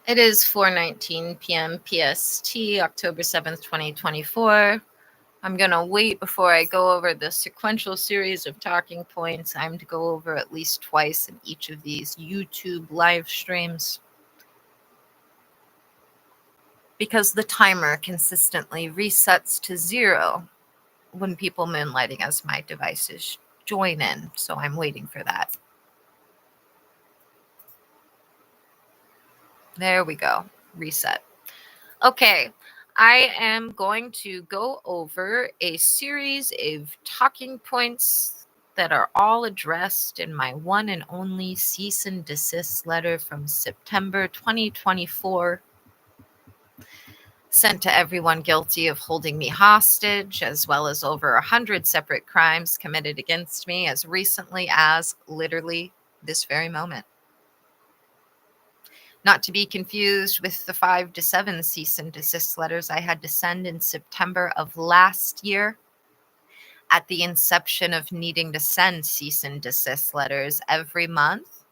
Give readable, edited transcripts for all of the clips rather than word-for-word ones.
It is 4:19 p.m. PST, October 7th, 2024. I'm going to wait before I go over the sequential series of talking points I'm to go over at least twice in each of these YouTube live streams, because the timer consistently resets to 0 when people moonlighting as my devices join in, so I'm waiting for that. There we go. Reset. Okay, I am going to go over a series of talking points that are all addressed in my one and only cease and desist letter from September 2024, sent to everyone guilty of holding me hostage, as well as over 100 separate crimes committed against me as recently as literally this very moment. Not to be confused with the 5 to 7 cease and desist letters I had to send in September of last year, at the inception of needing to send cease and desist letters every month,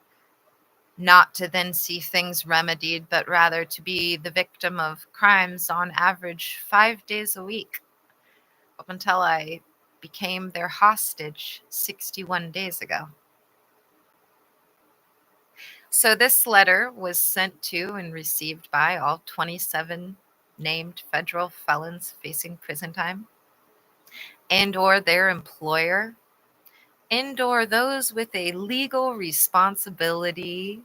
not to then see things remedied, but rather to be the victim of crimes on average 5 days a week, up until I became their hostage 61 days ago. So this letter was sent to and received by all 27 named federal felons facing prison time, and or their employer, and or those with a legal responsibility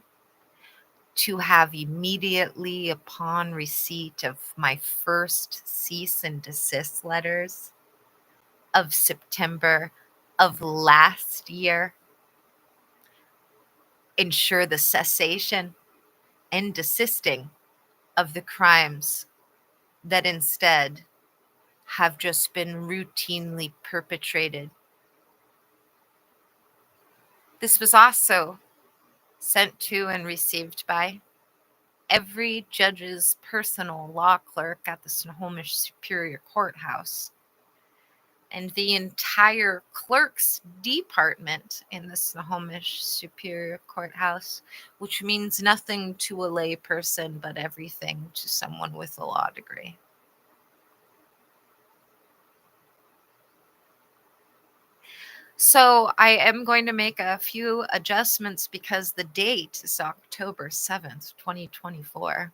to have immediately upon receipt of my first cease and desist letters of September of last year, ensure the cessation and desisting of the crimes that instead have just been routinely perpetrated. This was also sent to and received by every judge's personal law clerk at the Snohomish Superior Courthouse and the entire clerk's department in the Snohomish Superior Courthouse, which means nothing to a lay person but everything to someone with a law degree. So I am going to make a few adjustments because the date is October 7th, 2024.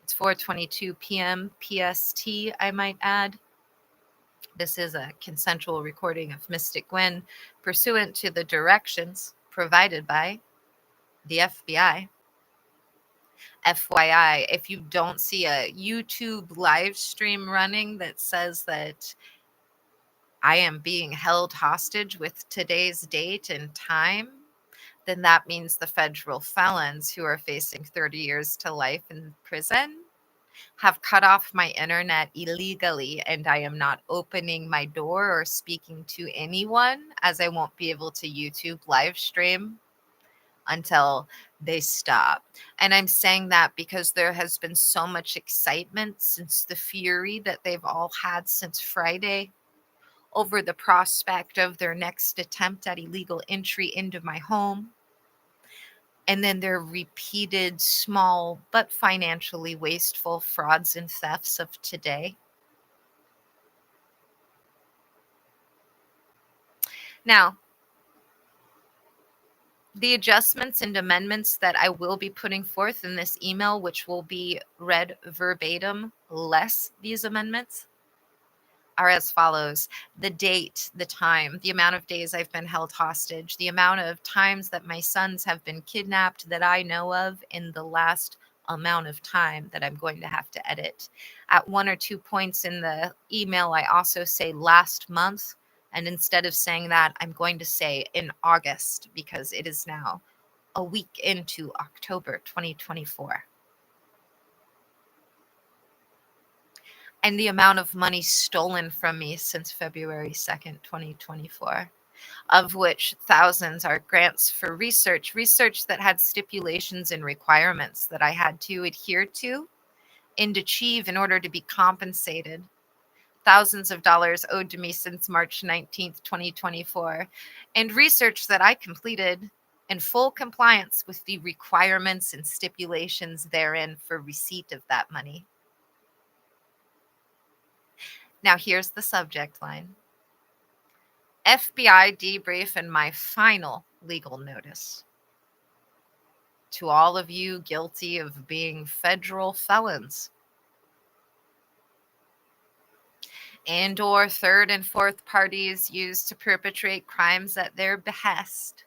It's 4:22 p.m. PST, I might add. This is a consensual recording of Mystic Gwen pursuant to the directions provided by the FBI. FYI, if you don't see a YouTube live stream running that says that I am being held hostage with today's date and time, then that means the federal felons who are facing 30 years to life in prison have cut off my internet illegally, and I am not opening my door or speaking to anyone, as I won't be able to YouTube live stream until they stop. And I'm saying that because there has been so much excitement since the fury that they've all had since Friday over the prospect of their next attempt at illegal entry into my home, and then their repeated small but financially wasteful frauds and thefts of today. Now, the adjustments and amendments that I will be putting forth in this email, which will be read verbatim, less these amendments, are as follows: the date, the time, the amount of days I've been held hostage, the amount of times that my sons have been kidnapped that I know of in the last amount of time that I'm going to have to edit. At 1 or 2 points in the email, I also say last month. And instead of saying that, I'm going to say in August, because it is now a week into October 2024. And the amount of money stolen from me since February 2nd, 2024, of which thousands are grants for research that had stipulations and requirements that I had to adhere to and achieve in order to be compensated. Thousands of dollars owed to me since March 19th, 2024, and research that I completed and full compliance with the requirements and stipulations therein for receipt of that money. Now, here's the subject line: FBI debrief and my final legal notice. To all of you guilty of being federal felons and or third and fourth parties used to perpetrate crimes at their behest,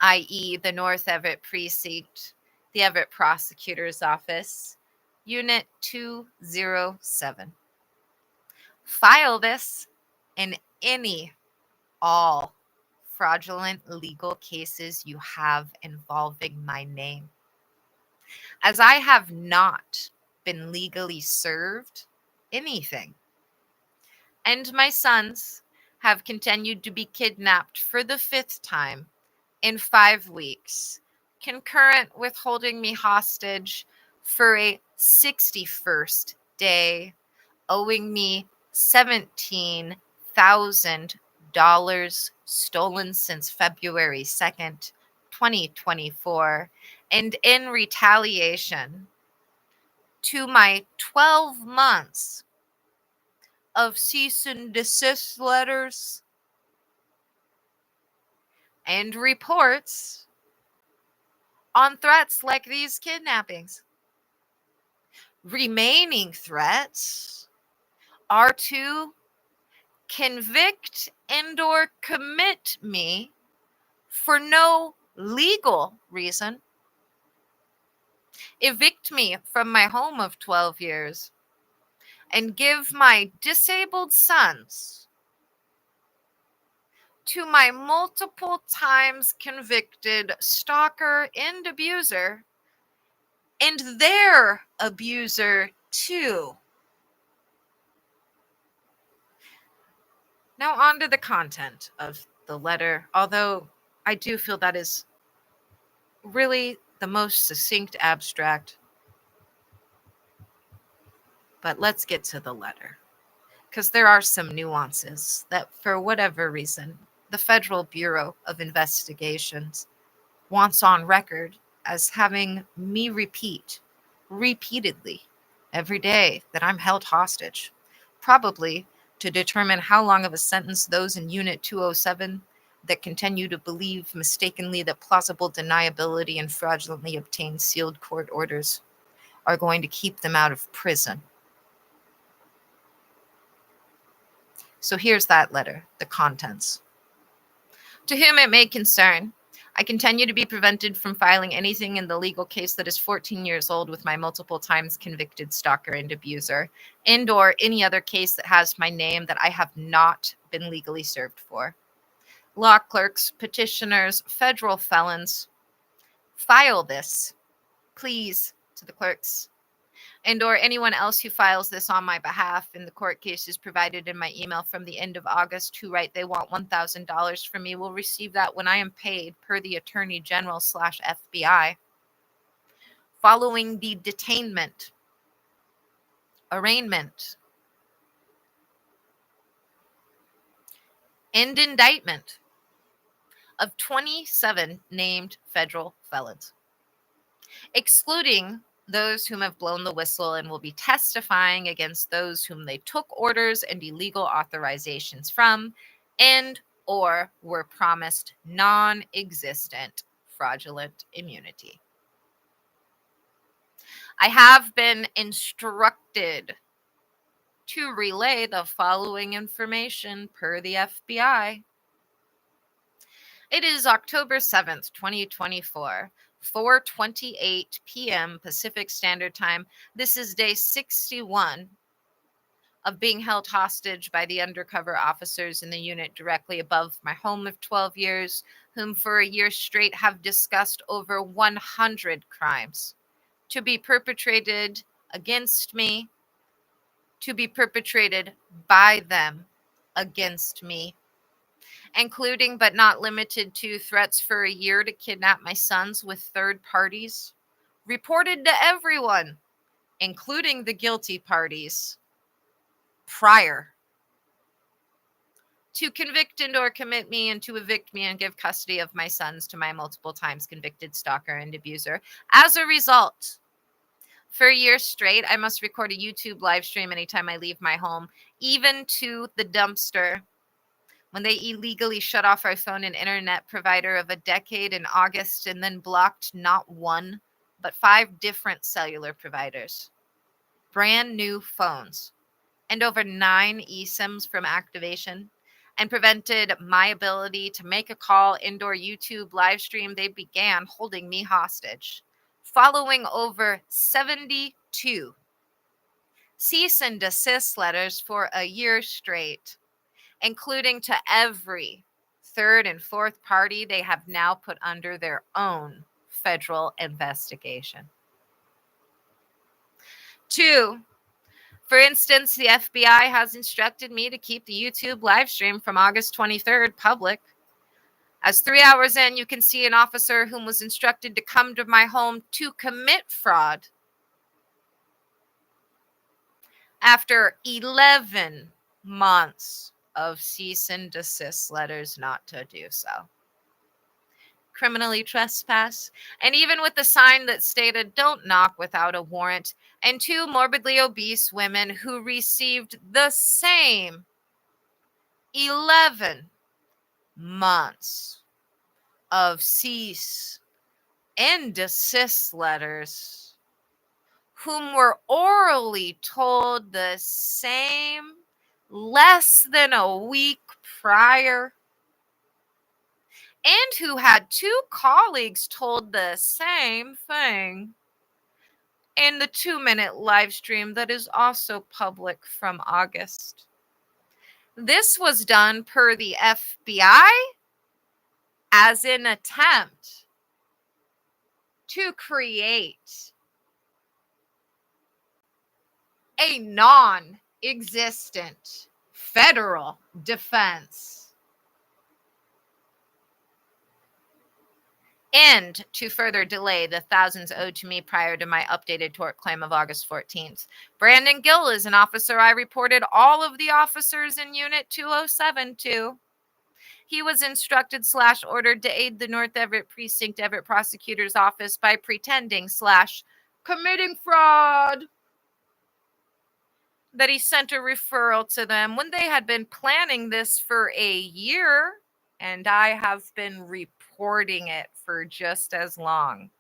i.e. the North Everett Precinct, the Everett Prosecutor's Office, Unit 207. File this in all fraudulent legal cases you have involving my name, as I have not been legally served anything, and my sons have continued to be kidnapped for the 5th time in 5 weeks, concurrent with holding me hostage for a 61st day, owing me $17,000 stolen since February 2nd, 2024, and in retaliation to my 12 months of cease and desist letters and reports on threats like these kidnappings. Remaining threats are to convict and or commit me for no legal reason, evict me from my home of 12 years, and give my disabled sons to my multiple times convicted stalker and abuser, and their abuser too. Now on to the content of the letter, although I do feel that is really the most succinct abstract. But let's get to the letter, because there are some nuances that, for whatever reason, the Federal Bureau of Investigations wants on record as having me repeat repeatedly every day that I'm held hostage, probably to determine how long of a sentence those in Unit 207 that continue to believe mistakenly that plausible deniability and fraudulently obtained sealed court orders are going to keep them out of prison. So here's that letter, the contents. To whom it may concern, I continue to be prevented from filing anything in the legal case that is 14 years old with my multiple times convicted stalker and abuser, and or any other case that has my name that I have not been legally served for. Law clerks, petitioners, federal felons, file this, please, to the clerks, and or anyone else who files this on my behalf in the court cases provided in my email from the end of August who write they want $1,000 from me will receive that when I am paid per the Attorney General / FBI. Following the detainment, arraignment, and indictment of 27 named federal felons, excluding those whom have blown the whistle and will be testifying against those whom they took orders and illegal authorizations from and or were promised non-existent fraudulent immunity. I have been instructed to relay the following information per the FBI. It is October 7th, 2024. 4:28 p.m. Pacific Standard Time. This is day 61 of being held hostage by the undercover officers in the unit directly above my home of 12 years, whom for a year straight have discussed over 100 crimes to be perpetrated against me, to be perpetrated by them against me, including but not limited to threats for a year to kidnap my sons with third parties, reported to everyone, including the guilty parties, prior to convict and or commit me and to evict me and give custody of my sons to my multiple times convicted stalker and abuser. As a result, for a year straight, I must record a YouTube live stream anytime I leave my home, even to the dumpster. When they illegally shut off our phone and internet provider of a decade in August and then blocked not one, but 5 different cellular providers, brand new phones, and over 9 eSIMs from activation, and prevented my ability to make a call, indoor YouTube live stream, they began holding me hostage, following over 72 cease and desist letters for a year straight, including to every third and fourth party they have now put under their own federal investigation. 2, for instance, the FBI has instructed me to keep the YouTube live stream from August 23rd public. As 3 hours in, you can see an officer whom was instructed to come to my home to commit fraud after 11 months of cease and desist letters not to do so. Criminally trespass, and even with the sign that stated "Don't knock without a warrant," and 2 morbidly obese women who received the same 11 months of cease and desist letters, whom were orally told the same less than a week prior, and who had 2 colleagues told the same thing in the 2-minute live stream that is also public from August. This was done per the FBI as an attempt to create a non-existent federal defense, and to further delay the thousands owed to me prior to my updated tort claim of August 14th. Brandon Gill is an officer I reported all of the officers in Unit 207 to. He was instructed / ordered to aid the North Everett Precinct Everett Prosecutor's Office by pretending / committing fraud that he sent a referral to them when they had been planning this for a year, and I have been reporting it for just as long.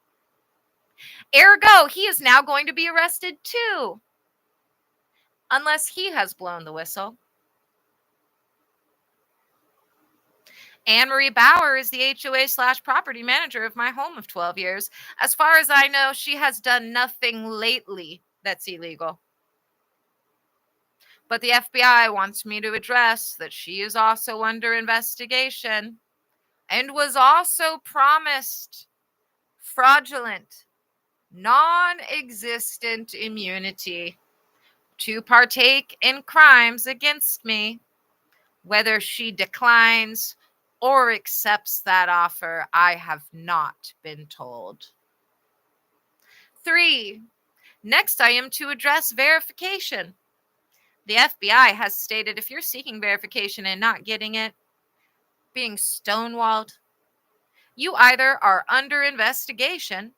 Ergo, he is now going to be arrested too, unless he has blown the whistle. Anne Marie Bauer is the HOA / property manager of my home of 12 years. As far as I know, she has done nothing lately that's illegal. But the FBI wants me to address that she is also under investigation and was also promised fraudulent, non-existent immunity to partake in crimes against me. Whether she declines or accepts that offer, I have not been told. 3, next I am to address verification. The FBI has stated if you're seeking verification and not getting it, being stonewalled, you either are under investigation,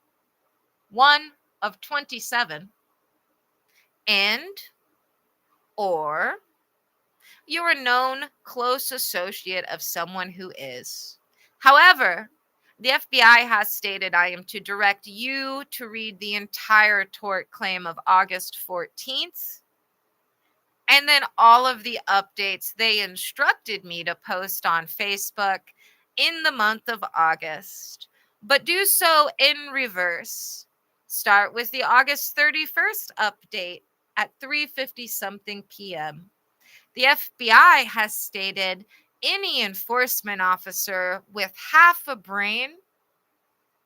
1 of 27, and or you're a known close associate of someone who is. However, the FBI has stated I am to direct you to read the entire tort claim of August 14th, and then all of the updates they instructed me to post on Facebook in the month of August, but do so in reverse. Start with the August 31st update at 3:50 something p.m. The FBI has stated any enforcement officer with half a brain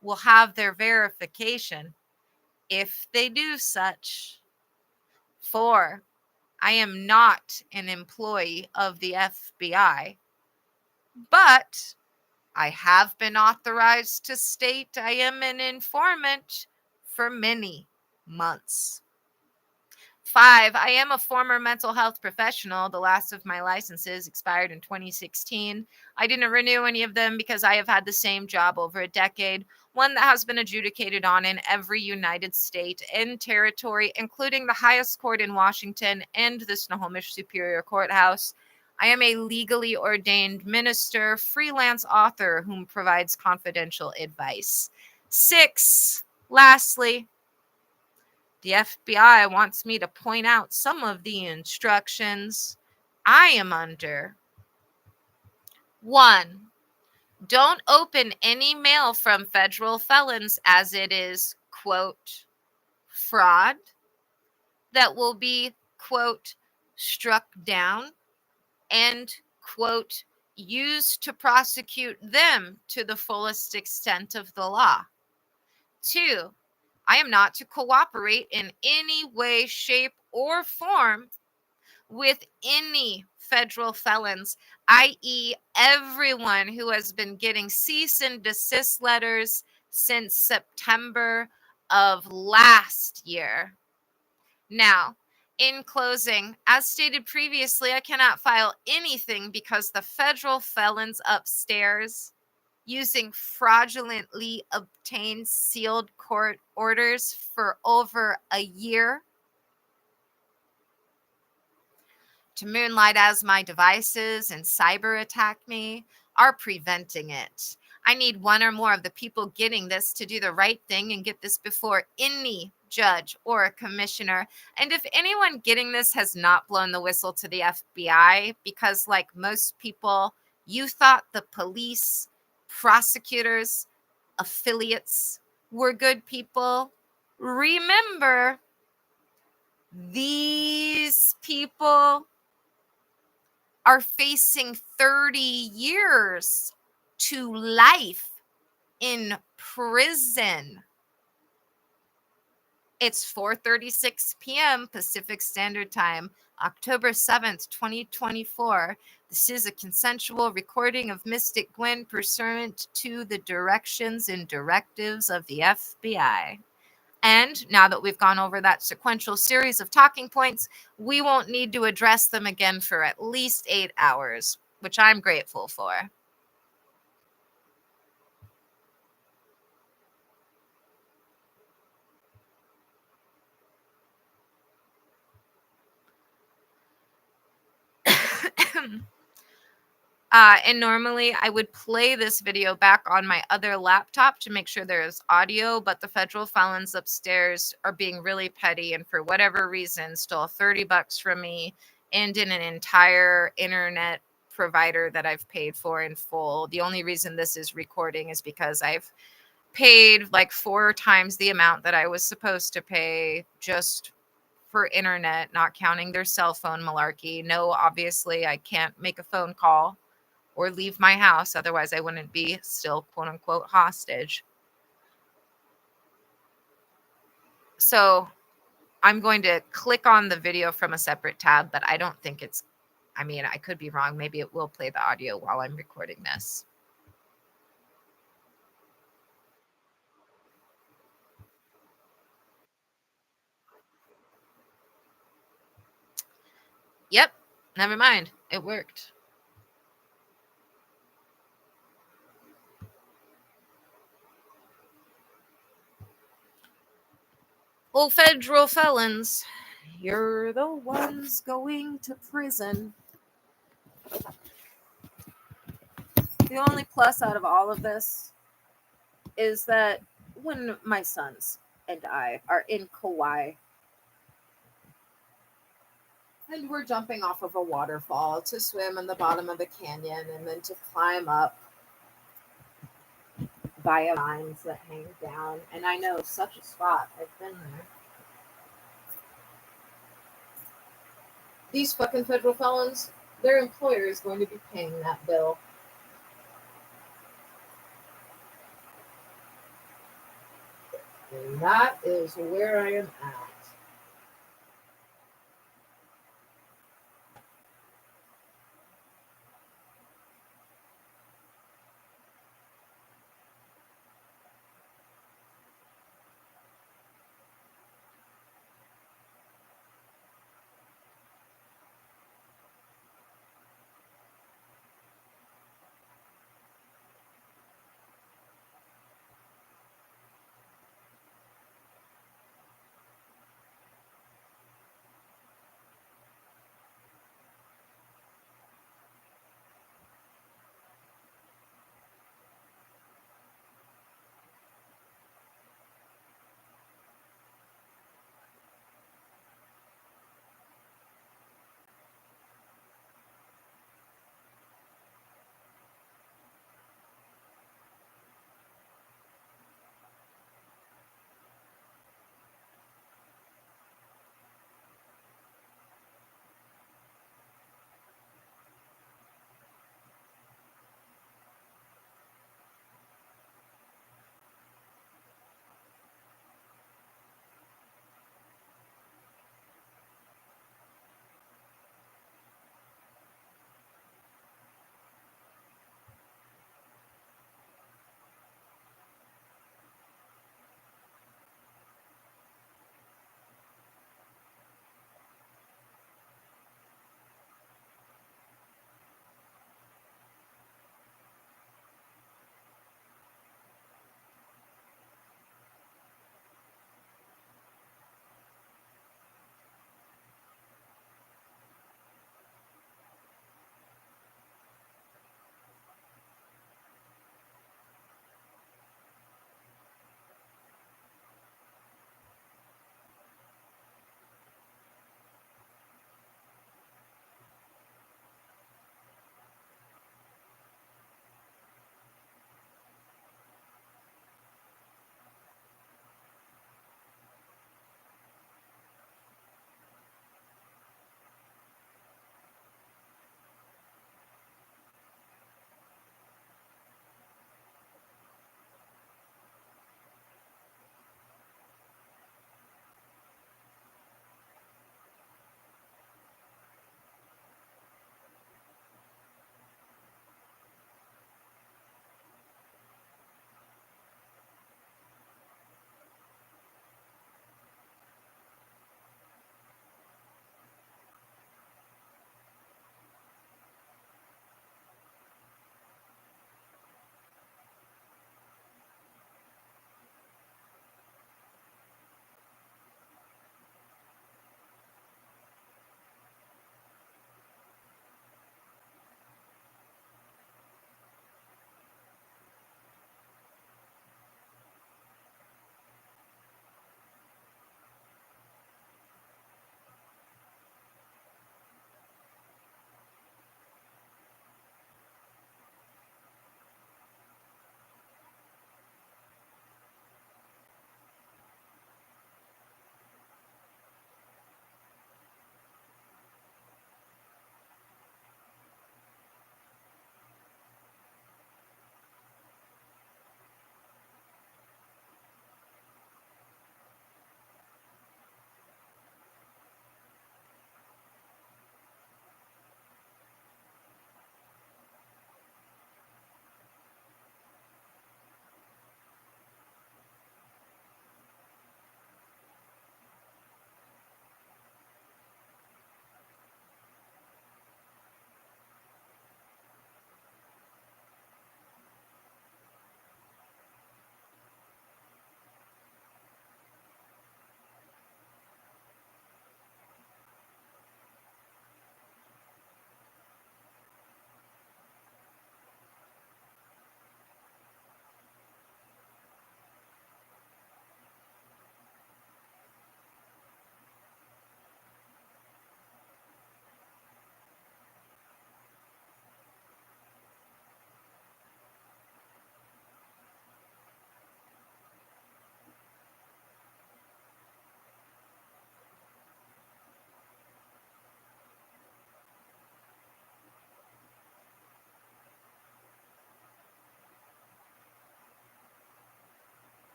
will have their verification if they do such. 4, I am not an employee of the FBI, but I have been authorized to state I am an informant for many months. 5, I am a former mental health professional. The last of my licenses expired in 2016. I didn't renew any of them because I have had the same job over a decade, one that has been adjudicated on in every United State and territory, including the highest court in Washington and the Snohomish Superior Courthouse. I am a legally ordained minister, freelance author whom provides confidential advice. 6, lastly, the FBI wants me to point out some of the instructions I am under. 1, don't open any mail from federal felons as it is, quote, fraud that will be, quote, struck down and, quote, used to prosecute them to the fullest extent of the law. 2, I am not to cooperate in any way, shape, or form with any federal felons, i.e., everyone who has been getting cease and desist letters since September of last year. Now, in closing, as stated previously, I cannot file anything because the federal felons upstairs, using fraudulently obtained sealed court orders for over a year to moonlight as my devices and cyber attack me, are preventing it. I need one or more of the people getting this to do the right thing and get this before any judge or commissioner. And if anyone getting this has not blown the whistle to the FBI, because like most people, you thought the police, prosecutors, affiliates were good people, remember, these people are facing 30 years to life in prison. It's 4:36 p.m. Pacific Standard Time, October 7th, 2024. This is a consensual recording of Mystic Gwen pursuant to the directions and directives of the FBI. And now that we've gone over that sequential series of talking points, we won't need to address them again for at least 8 hours, which I'm grateful for. And normally I would play this video back on my other laptop to make sure there is audio, but the federal felons upstairs are being really petty and for whatever reason stole $30 from me and in an entire internet provider that I've paid for in full. The only reason this is recording is because I've paid like 4 times the amount that I was supposed to pay just for internet, not counting their cell phone malarkey. No, obviously I can't make a phone call or leave my house. Otherwise, I wouldn't be still, quote unquote, hostage. So I'm going to click on the video from a separate tab, but I don't think it's, I mean, I could be wrong. Maybe it will play the audio while I'm recording this. Yep, never mind. It worked. Well, federal felons, you're the ones going to prison. The only plus out of all of this is that when my sons and I are in Kauai and we're jumping off of a waterfall to swim in the bottom of a canyon and then to climb up via vines that hang down, and I know such a spot, I've been there. These fucking federal felons, their employer is going to be paying that bill. And that is where I am at.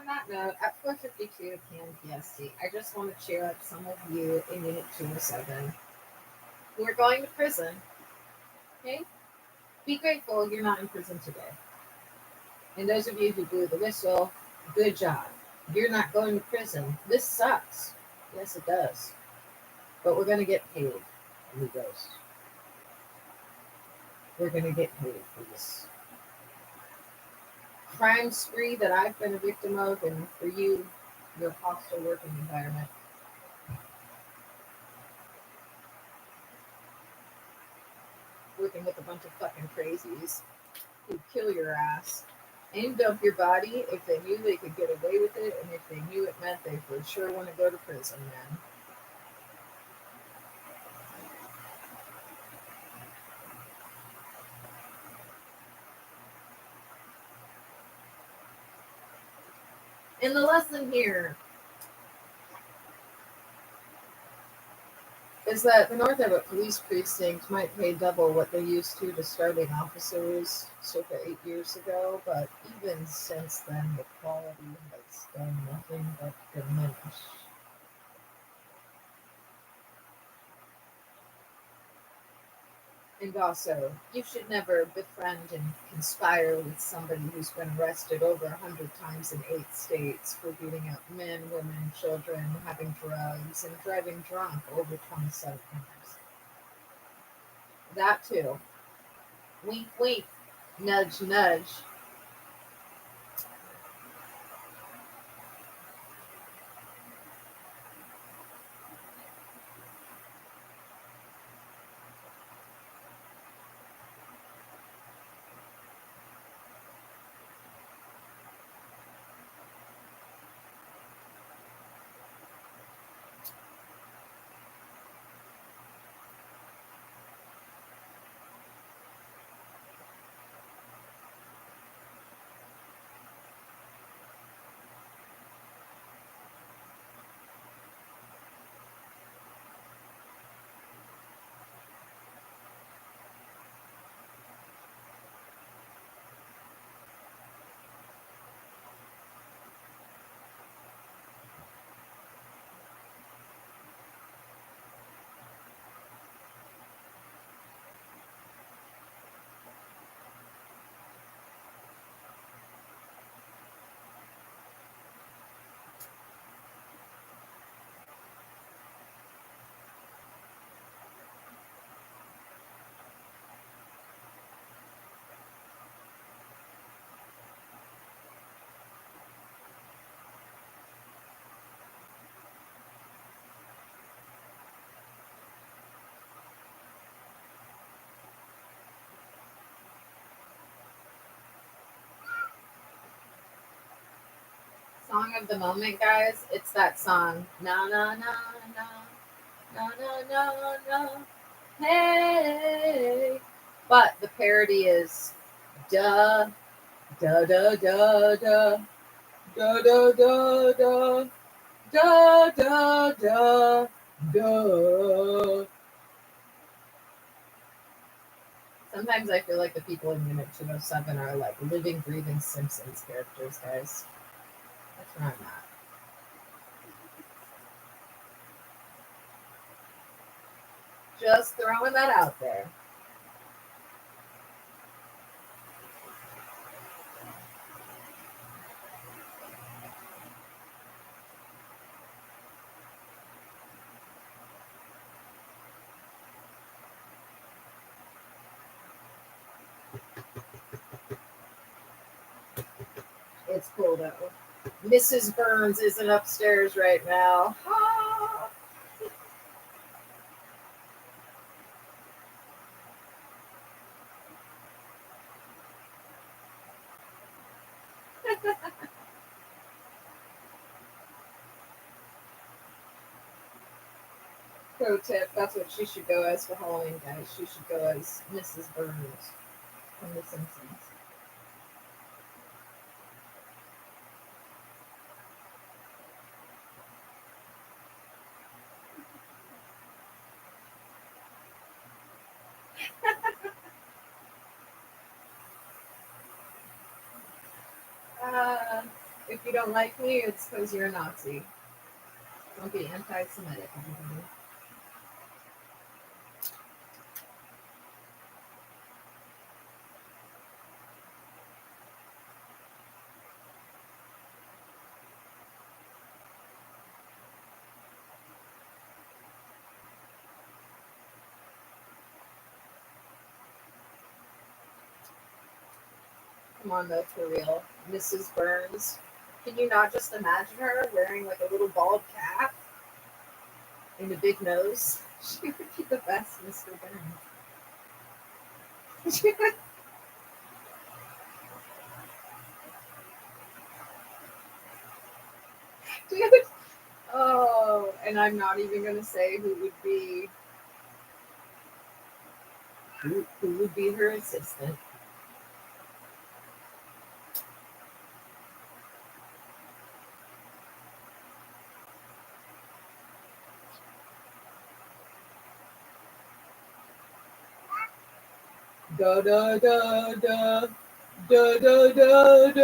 that note, at 4:52 p.m. PST, I just want to cheer up some of you in Unit 207 who are going to prison. Okay? Be grateful you're not in prison today. And those of you who blew the whistle, good job. You're not going to prison. This sucks. Yes, it does. But we're going to get paid, amigos. We're going to get paid for this crime spree that I've been a victim of, and for you, your hostile working environment. Working with a bunch of fucking crazies who'd kill your ass and dump your body if they knew they could get away with it, and if they knew it meant they for sure want to go to prison, man. And the lesson here is that the North Everett Police Precinct might pay double what they used to starting officers circa 8 years ago, but even since then, the quality has done nothing but diminish. And also, you should never befriend and conspire with somebody who's been arrested over 100 times in 8 states for beating up men, women, children, having drugs, and driving drunk over 27 times. That too. Wink, wink. Nudge, nudge. Song of the moment, guys. It's that song. Na na na na na na na na. Hey. But the parody is duh da da da da da da da da da da da da. Sometimes I feel like the people in Unit 207 are like living, breathing Simpsons characters, guys. That's where I'm at. Just throwing that out there. It's cool though. Mrs. Burns isn't upstairs right now. Ah. Pro tip, that's what she should go as for Halloween, guys. She should go as Mrs. Burns from The Simpsons. If you don't like me, it's because you're a Nazi. Don't be anti-Semitic, everybody. Come on, though, for real. Mrs. Burns. Can you not just imagine her wearing like a little bald cap and a big nose? She would be the best Mr. Burns. Dude. Oh, and I'm not even going to say who would be her assistant. Da da da da da da da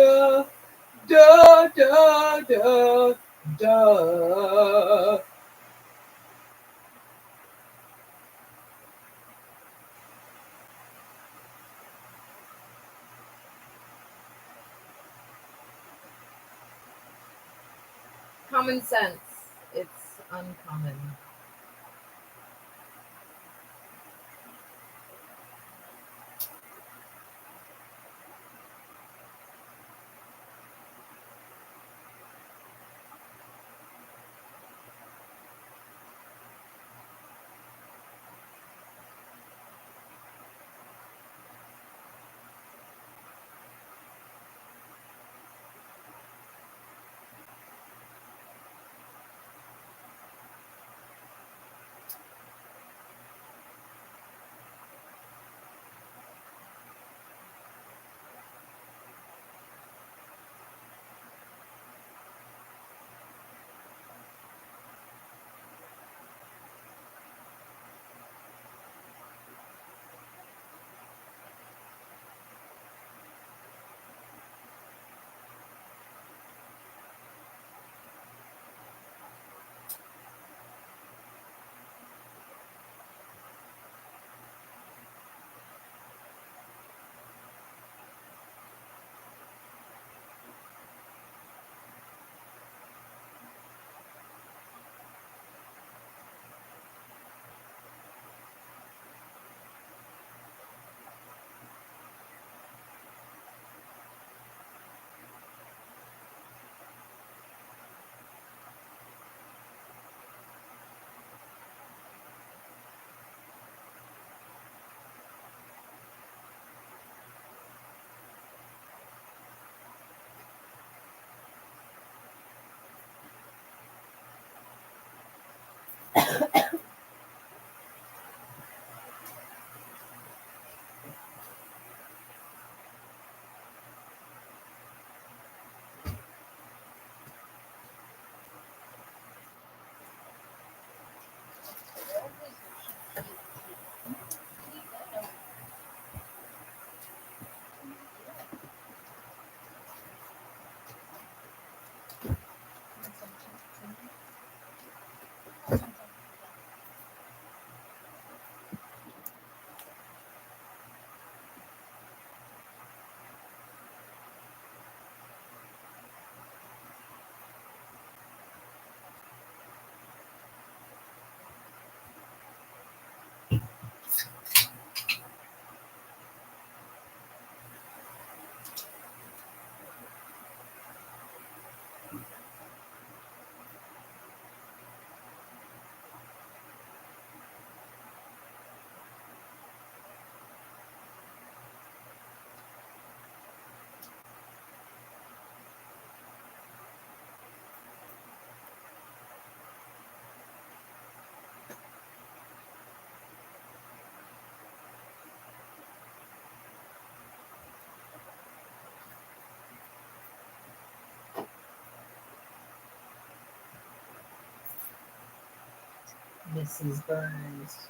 da da da da da. Common sense. It's uncommon. Mrs. Burns.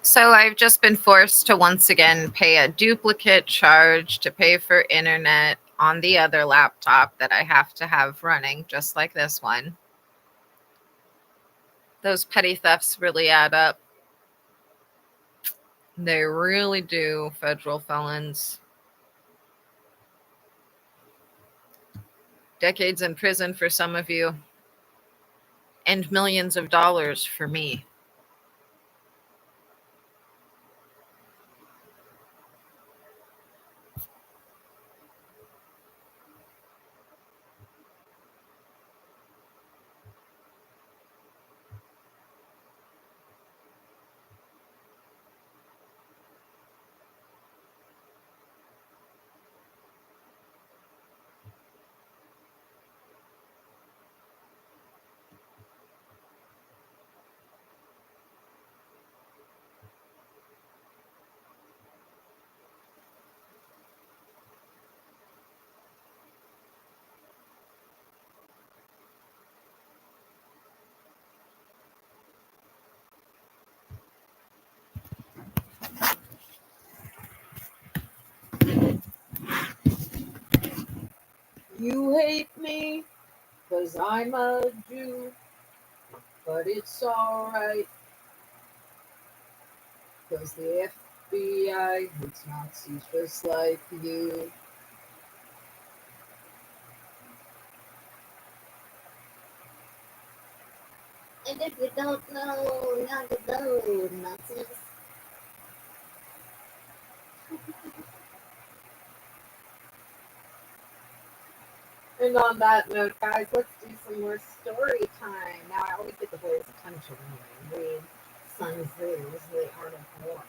So I've just been forced to once again pay a duplicate charge to pay for internet on the other laptop that I have to have running, just like this one. Those petty thefts really add up. They really do, federal felons. Decades in prison for some of you, and millions of dollars for me. You hate me because I'm a Jew, but it's alright because the FBI hates Nazis just like you. And if you don't know, now you know, Nazis. And on that note, guys, let's do some more story time. Now, I always get the boys' attention when I read Sun Tzu's The Art of War.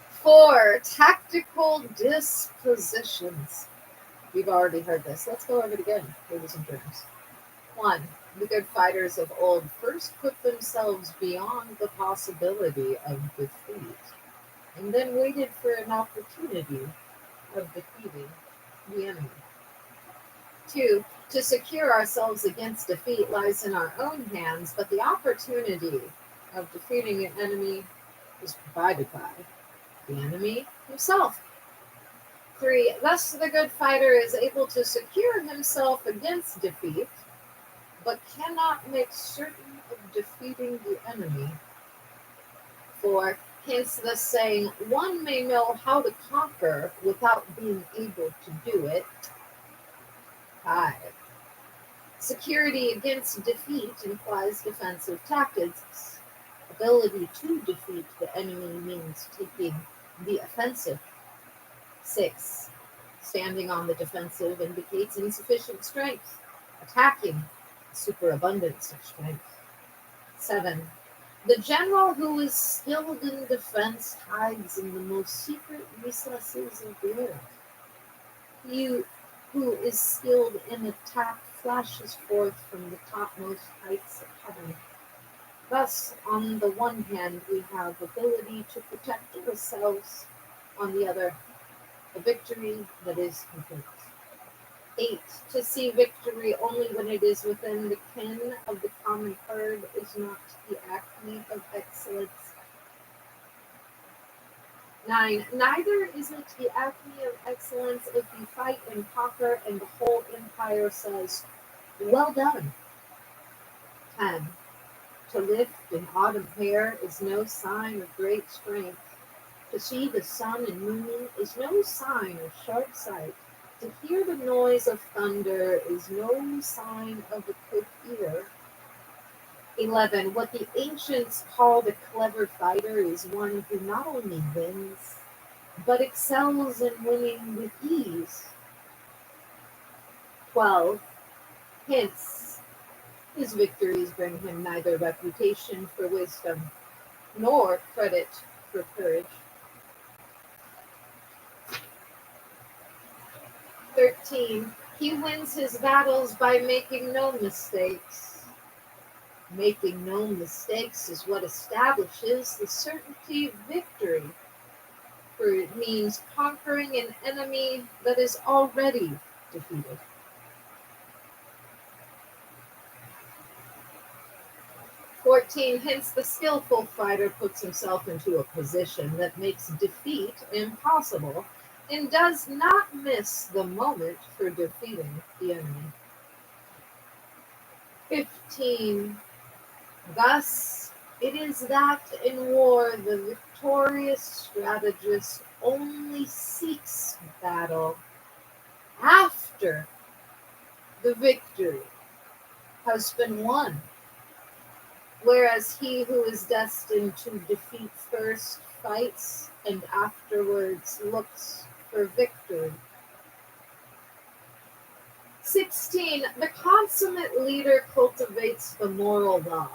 Four, tactical dispositions. You've already heard this. Let's go over it again, ladies and germs. One, the good fighters of old first put themselves beyond the possibility of defeat, and then waited for an opportunity of defeating the enemy. Two, to secure ourselves against defeat lies in our own hands, but the opportunity of defeating an enemy is provided by the enemy himself. Three, thus the good fighter is able to secure himself against defeat, but cannot make certain of defeating the enemy. Four, hence the saying, one may know how to conquer without being able to do it. Five, security against defeat implies defensive tactics. Ability to defeat the enemy means taking the offensive. Six, standing on the defensive indicates insufficient strength. Attacking, superabundance of strength. Seven, the general who is skilled in defense hides in the most secret recesses of the earth. He who is skilled in attack flashes forth from the topmost heights of heaven. Thus, on the one hand, we have ability to protect ourselves, on the other, a victory that is complete. 8. To see victory only when it is within the ken of the common herd is not the acme of excellence. 9. Neither is it the acme of excellence if you fight and conquer and the whole empire says, well done. 10. To lift an autumn hair is no sign of great strength. To see the sun and moon is no sign of sharp sight. To hear the noise of thunder is no sign of a quick ear. 11. What the ancients called a clever fighter is one who not only wins, but excels in winning with ease. 12. Hence, his victories bring him neither reputation for wisdom, nor credit for courage. 13. He wins his battles by making no mistakes. Making no mistakes is what establishes the certainty of victory, for it means conquering an enemy that is already defeated. 14. Hence, the skillful fighter puts himself into a position that makes defeat impossible and does not miss the moment for defeating the enemy. 15. Thus, it is that in war the victorious strategist only seeks battle after the victory has been won, whereas he who is destined to defeat first fights and afterwards looks for victory. 16. The consummate leader cultivates the moral law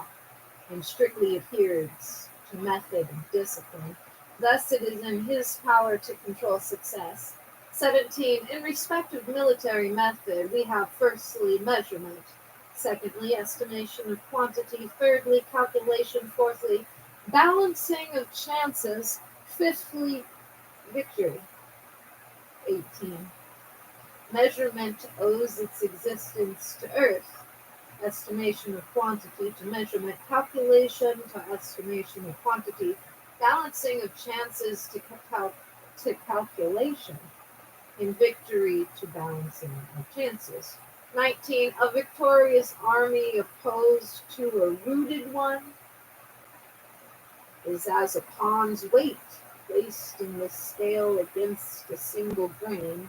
and strictly adheres to method and discipline. Thus, it is in his power to control success. 17. In respect of military method, we have firstly measurement, secondly estimation of quantity, thirdly calculation, fourthly balancing of chances, fifthly victory. 18. Measurement owes its existence to earth, estimation of quantity to measurement, calculation to estimation of quantity, balancing of chances to calculation, and victory to balancing of chances. 19. A victorious army opposed to a rooted one is as a pawn's weight placed in the scale against a single grain.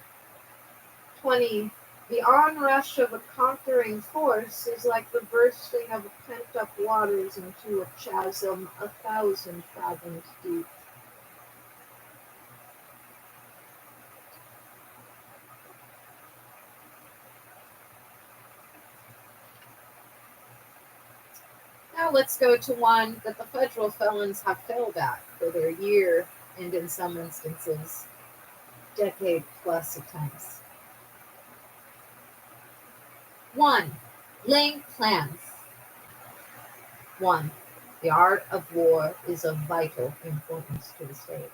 20. The onrush of a conquering force is like the bursting of pent-up waters into a chasm 1,000 fathoms deep. Now let's go to one that the federal felons have failed at for their year and, in some instances, decade-plus attempts. 1. Laying plans. 1. The art of war is of vital importance to the state.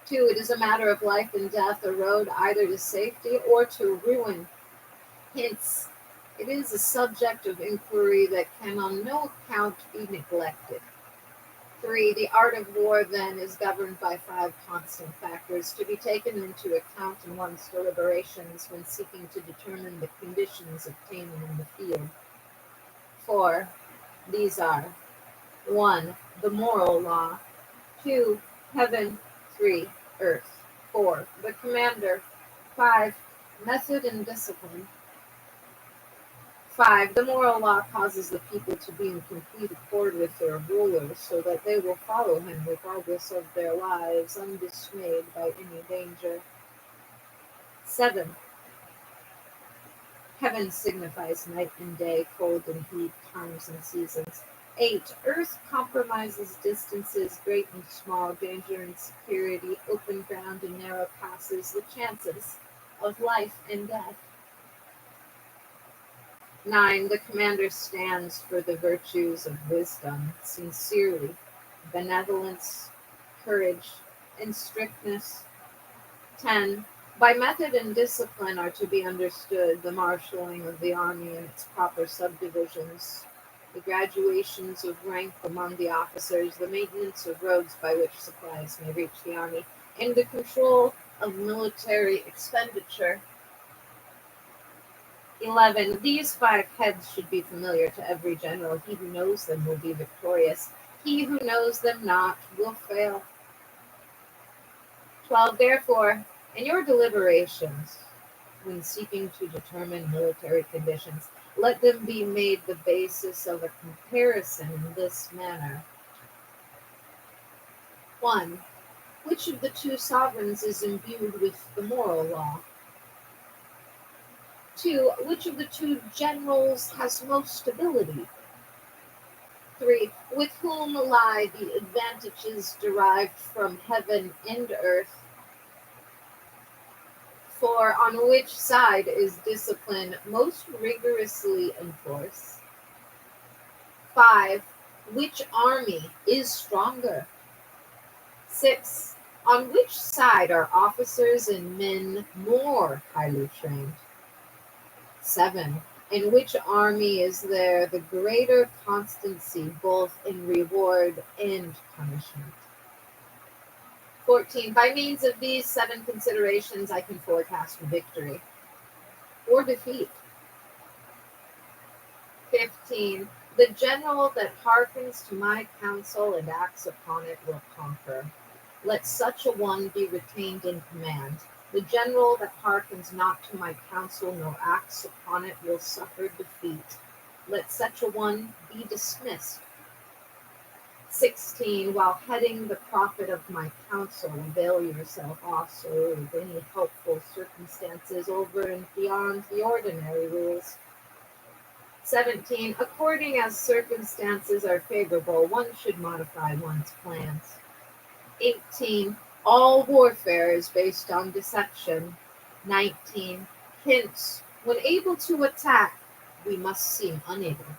2. It is a matter of life and death, a road either to safety or to ruin. Hence, it is a subject of inquiry that can on no account be neglected. 3. The art of war, then, is governed by 5 constant factors to be taken into account in one's deliberations when seeking to determine the conditions obtaining in the field. 4. These are 1. The moral law. 2. Heaven. 3. Earth. 4. The commander. 5. Method and discipline. 5. The moral law causes the people to be in complete accord with their rulers, so that they will follow him regardless of their lives, undismayed by any danger. 7. Heaven signifies night and day, cold and heat, times and seasons. 8. Earth compromises distances, great and small, danger and security, open ground and narrow passes, the chances of life and death. 9. The commander stands for the virtues of wisdom, sincerely, benevolence, courage, and strictness. 10. By method and discipline are to be understood the marshaling of the army in its proper subdivisions, the graduations of rank among the officers, the maintenance of roads by which supplies may reach the army, and the control of military expenditure. 11. These 5 heads should be familiar to every general. He who knows them will be victorious. He who knows them not will fail. 12. Therefore, in your deliberations, when seeking to determine military conditions, let them be made the basis of a comparison in this manner. 1. Which of the 2 sovereigns is imbued with the moral law? 2. Which of the 2 generals has most ability? 3. With whom lie the advantages derived from heaven and earth? 4. On which side is discipline most rigorously enforced? 5. Which army is stronger? 6. On which side are officers and men more highly trained? 7. In which army is there the greater constancy both in reward and punishment? 14. By means of these 7 considerations, I can forecast victory or defeat. 15. The general that hearkens to my counsel and acts upon it will conquer. Let such a one be retained in command. The general that hearkens not to my counsel nor acts upon it will suffer defeat. Let such a one be dismissed. 16. While heading the profit of my counsel, avail yourself also of any helpful circumstances over and beyond the ordinary rules. 17. According as circumstances are favorable, one should modify one's plans. 18. All warfare is based on deception. 19. Hence, when able to attack, we must seem unable.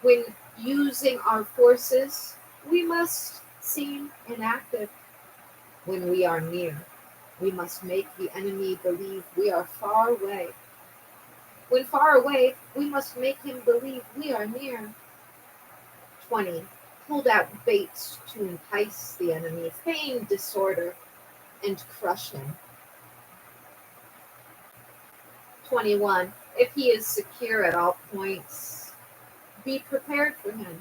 When using our forces, we must seem inactive. When we are near, we must make the enemy believe we are far away. When far away, we must make him believe we are near. 20. Hold out baits to entice the enemy, feign disorder, and crush him. 21. If he is secure at all points, be prepared for him.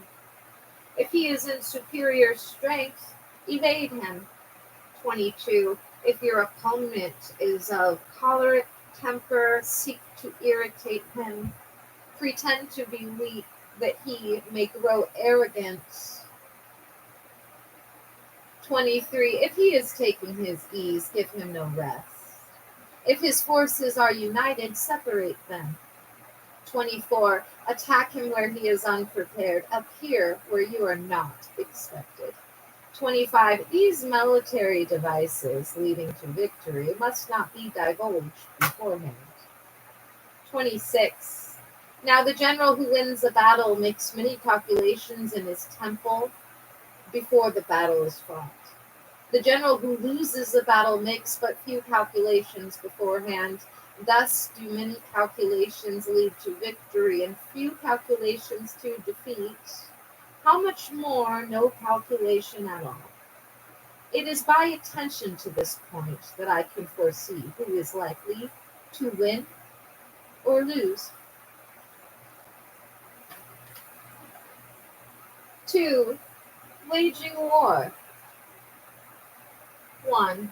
If he is in superior strength, evade him. 22. If your opponent is of choleric temper, seek to irritate him. Pretend to be weak, that he may grow arrogant. 23. If he is taking his ease, give him no rest. If his forces are united, separate them. 24. Attack him where he is unprepared. Appear where you are not expected. 25. These military devices leading to victory must not be divulged beforehand. 26. Now the general who wins a battle makes many calculations in his temple before the battle is fought. The general who loses the battle makes but few calculations beforehand. Thus do many calculations lead to victory and few calculations to defeat. How much more no calculation at all? It is by attention to this point that I can foresee who is likely to win or lose. 2. Waging war. 1.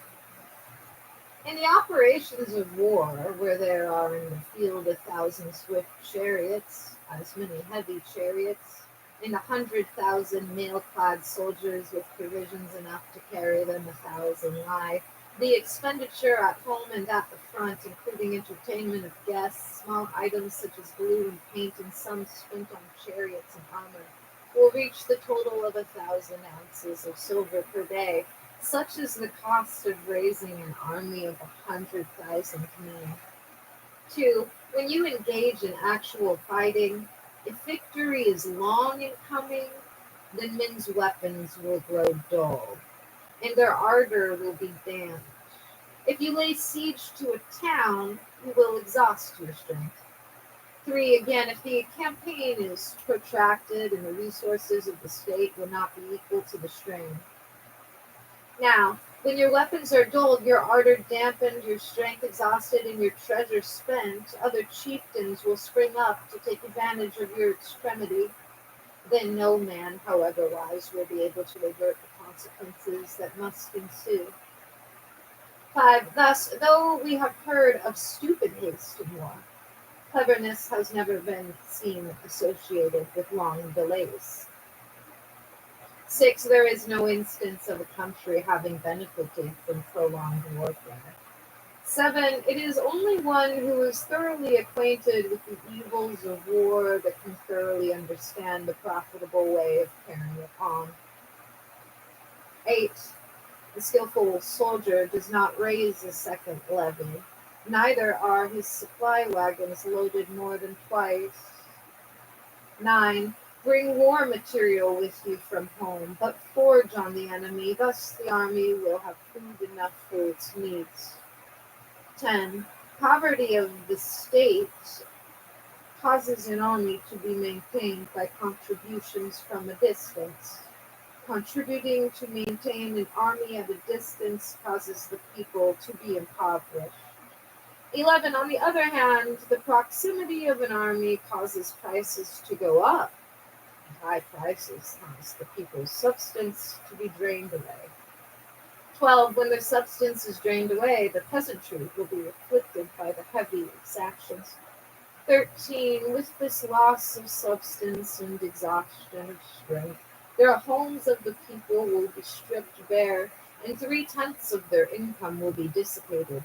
In the operations of war, where there are in the field 1,000 swift chariots, as many heavy chariots, and 100,000 mail-clad soldiers with provisions enough to carry them 1,000 lie, the expenditure at home and at the front, including entertainment of guests, small items such as glue and paint, and sums spent on chariots and armor, will reach the total of 1,000 ounces of silver per day. Such is the cost of raising an army of 100,000 men. 2. When you engage in actual fighting, if victory is long in coming, then men's weapons will grow dull, and their ardor will be damped. If you lay siege to a town, you will exhaust your strength. 3. Again, if the campaign is protracted and the resources of the state will not be equal to the strain. Now, when your weapons are dulled, your ardor dampened, your strength exhausted, and your treasure spent, other chieftains will spring up to take advantage of your extremity. Then no man, however wise, will be able to avert the consequences that must ensue. 5. Thus, though we have heard of stupid haste in war, cleverness has never been seen associated with long delays. 6. There is no instance of a country having benefited from prolonged warfare. 7. It is only one who is thoroughly acquainted with the evils of war that can thoroughly understand the profitable way of carrying it on. 8. The skillful soldier does not raise a second levy, neither are his supply wagons loaded more than twice. 9. Bring war material with you from home, but forge on the enemy, thus the army will have food enough for its needs. 10. Poverty of the state causes an army to be maintained by contributions from a distance. Contributing to maintain an army at a distance causes the people to be impoverished. 11. On the other hand, the proximity of an army causes prices to go up. High prices cause the people's substance to be drained away. 12. When their substance is drained away, the peasantry will be afflicted by the heavy exactions. 13. With this loss of substance and exhaustion of strength, their homes of the people will be stripped bare, and 3/10 of their income will be dissipated.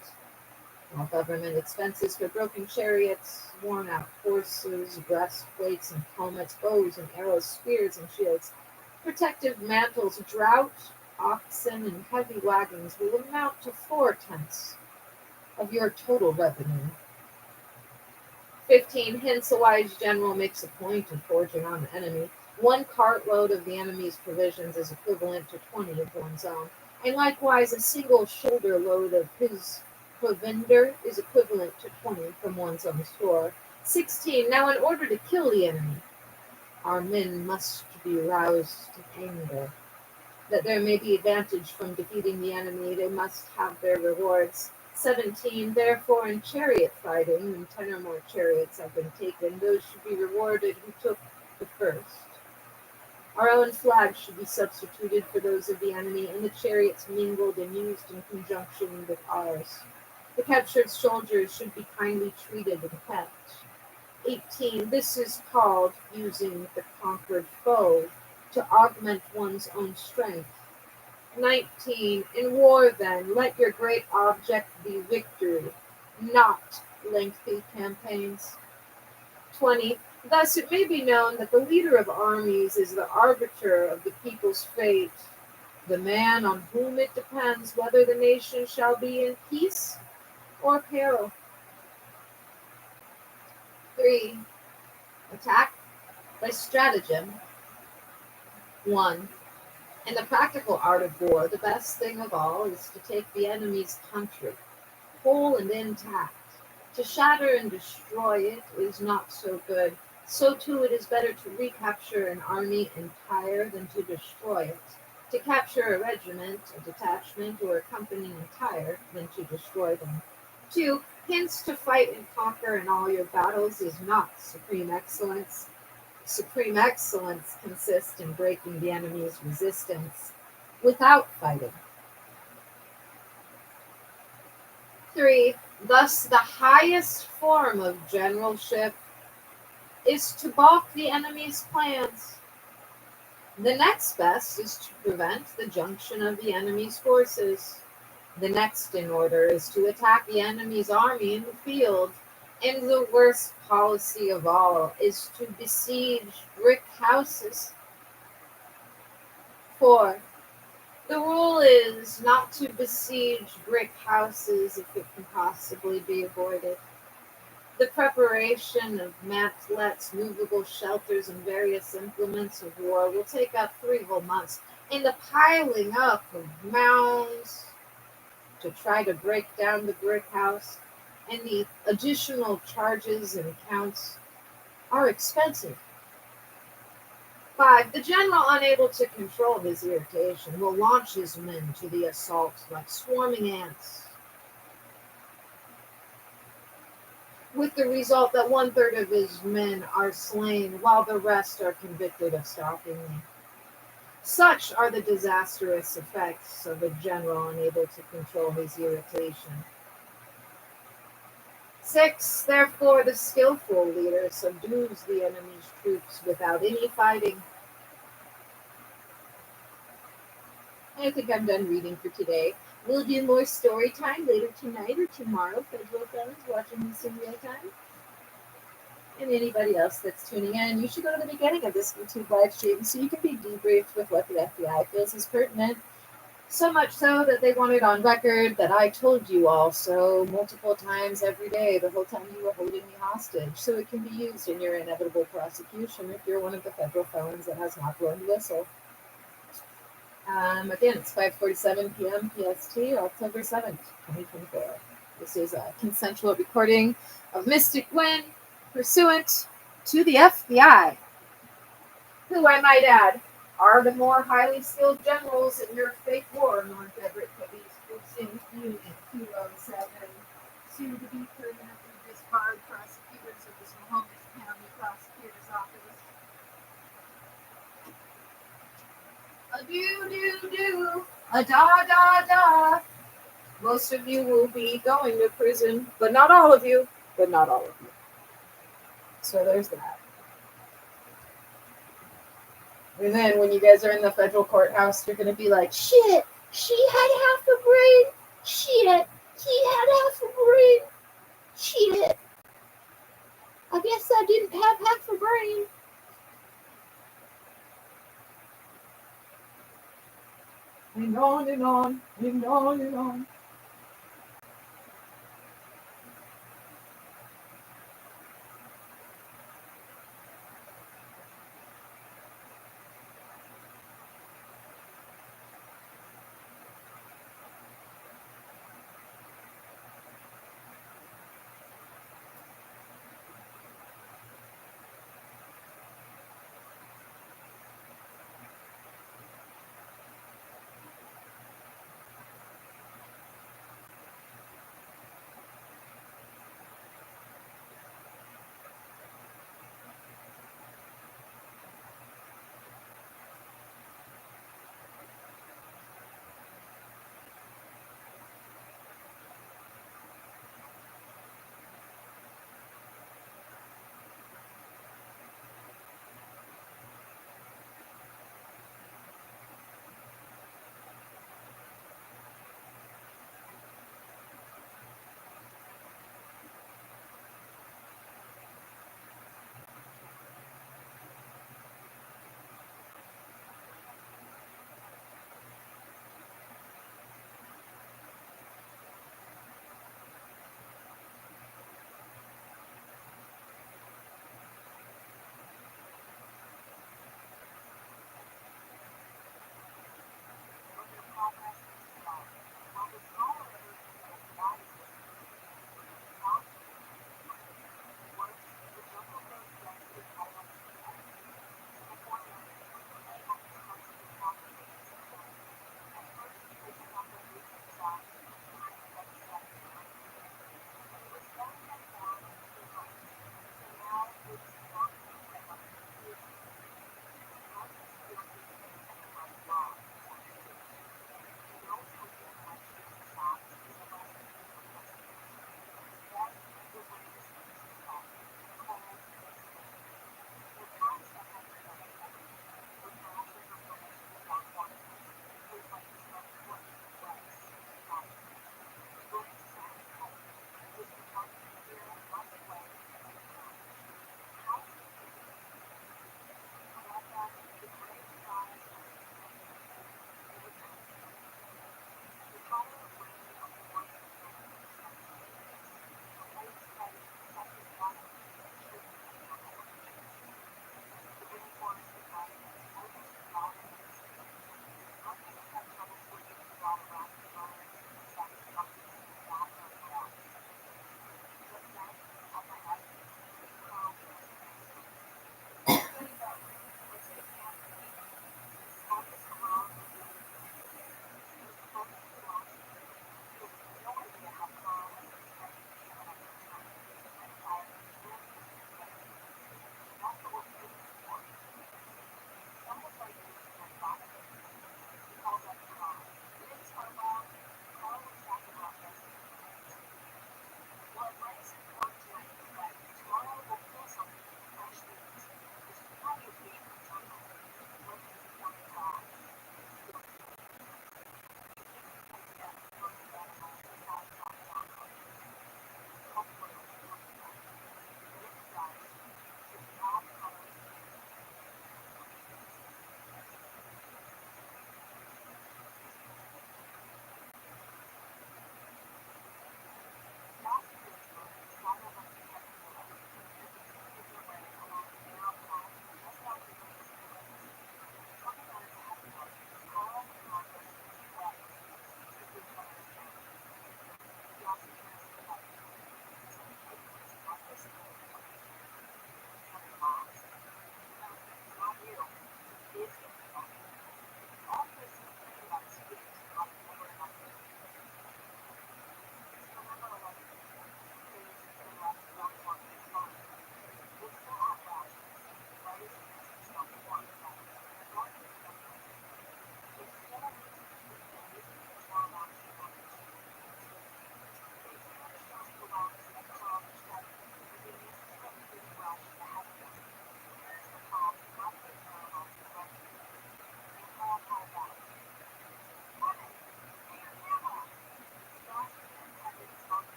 While government expenses for broken chariots, worn out horses, breastplates and helmets, bows and arrows, spears and shields, protective mantles, drought, oxen, and heavy wagons will amount to 4/10 of your total revenue. 15. Hence, a wise general makes a point of forging on the enemy. 1 cartload of the enemy's provisions is equivalent to 20 of one's own, and likewise a single shoulder load of his provender is equivalent to 20 from one's own store. 16. Now, in order to kill the enemy, our men must be roused to anger. That there may be advantage from defeating the enemy, they must have their rewards. 17. Therefore, in chariot fighting, when 10 or more chariots have been taken, those should be rewarded who took the first. Our own flags should be substituted for those of the enemy, and the chariots mingled and used in conjunction with ours. The captured soldiers should be kindly treated and kept. 18. This is called using the conquered foe to augment one's own strength. 19. In war, then, let your great object be victory, not lengthy campaigns. 20. Thus it may be known that the leader of armies is the arbiter of the people's fate, the man on whom it depends whether the nation shall be in peace or peril. 3. Attack by stratagem. 1. In the practical art of war, the best thing of all is to take the enemy's country, whole and intact. To shatter and destroy it is not so good. So too it is better to recapture an army entire than to destroy it. To capture a regiment, a detachment, or a company entire than to destroy them. 2. Hence to fight and conquer in all your battles is not supreme excellence. Supreme excellence consists in breaking the enemy's resistance without fighting. 3. Thus, the highest form of generalship is to balk the enemy's plans. The next best is to prevent the junction of the enemy's forces. The next in order is to attack the enemy's army in the field. And the worst policy of all is to besiege brick houses. 4. The rule is not to besiege brick houses if it can possibly be avoided. The preparation of mantlets, movable shelters, and various implements of war will take up 3 whole months, and the piling up of mounds to try to break down the brick house and the additional charges and counts are expensive. 5. The general, unable to control his irritation, will launch his men to the assault like swarming ants, with the result that 1/3 of his men are slain, while the rest are convicted of stalking. Such are the disastrous effects of a general unable to control his irritation. 6. Therefore, the skillful leader subdues the enemy's troops without any fighting. I think I'm done reading for today. We'll do more story time later tonight or tomorrow, federal felons watching this in real time. And anybody else that's tuning in, you should go to the beginning of this YouTube live stream so you can be debriefed with what the FBI feels is pertinent. So much so that they want it on record that I told you all so multiple times every day the whole time you were holding me hostage, so it can be used in your inevitable prosecution if you're one of the federal felons that has not blown the whistle. Again, it's 5:47 p.m. PST, October 7th, 2024. This is a consensual recording of Mystic Gwen pursuant to the FBI, who, I might add, are the more highly skilled generals in your fake war, North Everett Police Precinct Unit 207, soon to be permanently disbarred prosecutors of the Snohomish County Prosecutor's Office. A do, a da. Most of you will be going to prison, but not all of you. So there's that. And then when you guys are in the federal courthouse, you're going to be like, shit, she had half a brain. Shit, he had half a brain. Shit, I guess I didn't have half a brain. And on and on and on and on.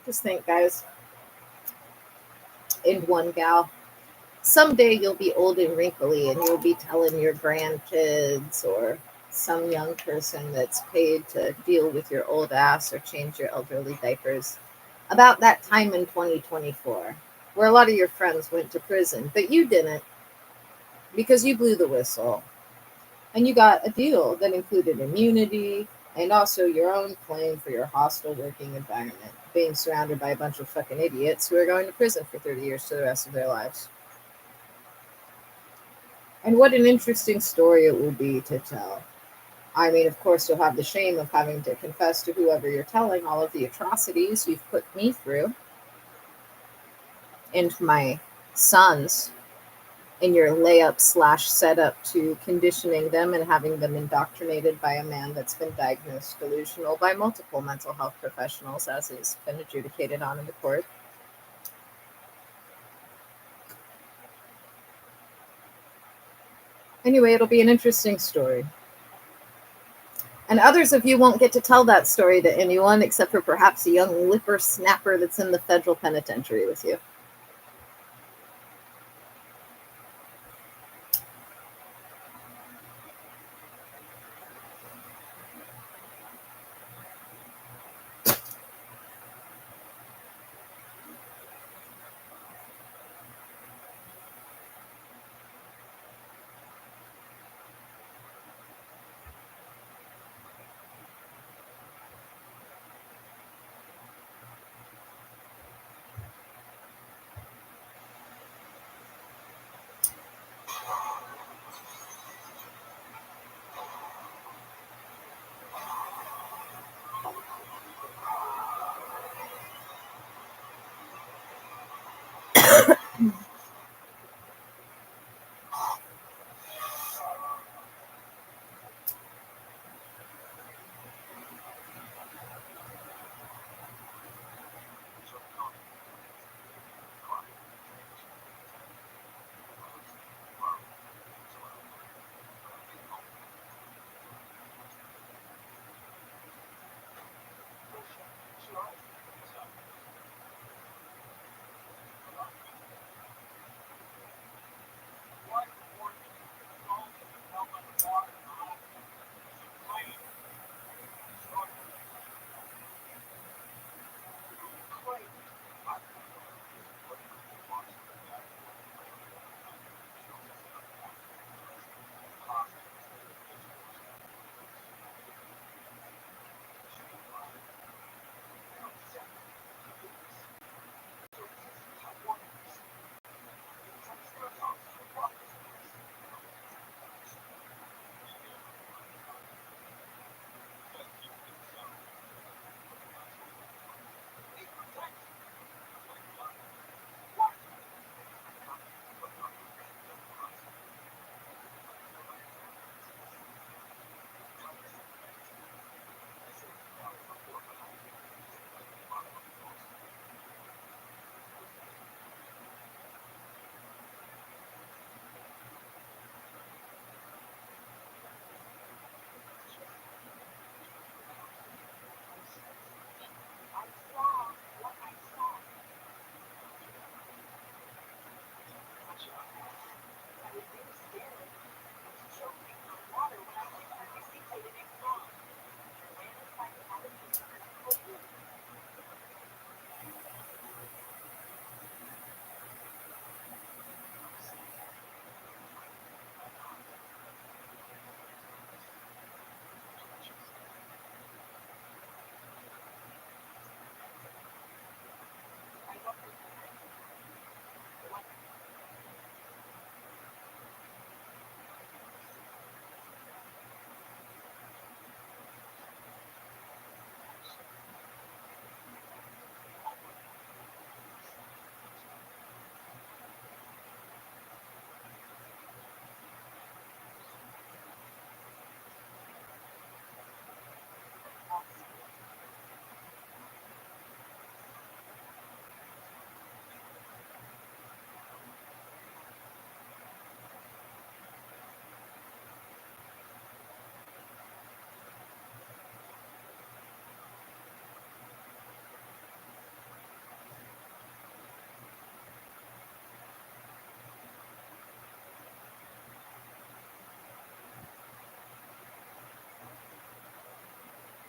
Just think, guys, and one gal, someday you'll be old and wrinkly and you'll be telling your grandkids or some young person that's paid to deal with your old ass or change your elderly diapers about that time in 2024 where a lot of your friends went to prison, but you didn't because you blew the whistle and you got a deal that included immunity and also your own claim for your hostile working environment, being surrounded by a bunch of fucking idiots who are going to prison for 30 years to the rest of their lives. And what an interesting story it will be to tell. I mean, of course, you'll have the shame of having to confess to whoever you're telling all of the atrocities you've put me through and my sons in your layup slash setup to conditioning them and having them indoctrinated by a man that's been diagnosed delusional by multiple mental health professionals, as has been adjudicated on in the court. Anyway, it'll be an interesting story. And others of you won't get to tell that story to anyone except for perhaps a young lipper snapper that's in the federal penitentiary with you.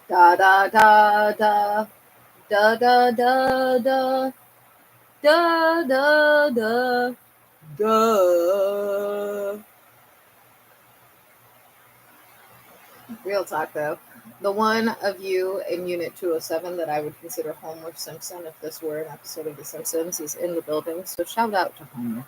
Da da da da da da da da da da da da. Real talk though. The one of you in Unit 207 that I would consider Homer Simpson if this were an episode of The Simpsons is in the building, so shout out to Homer.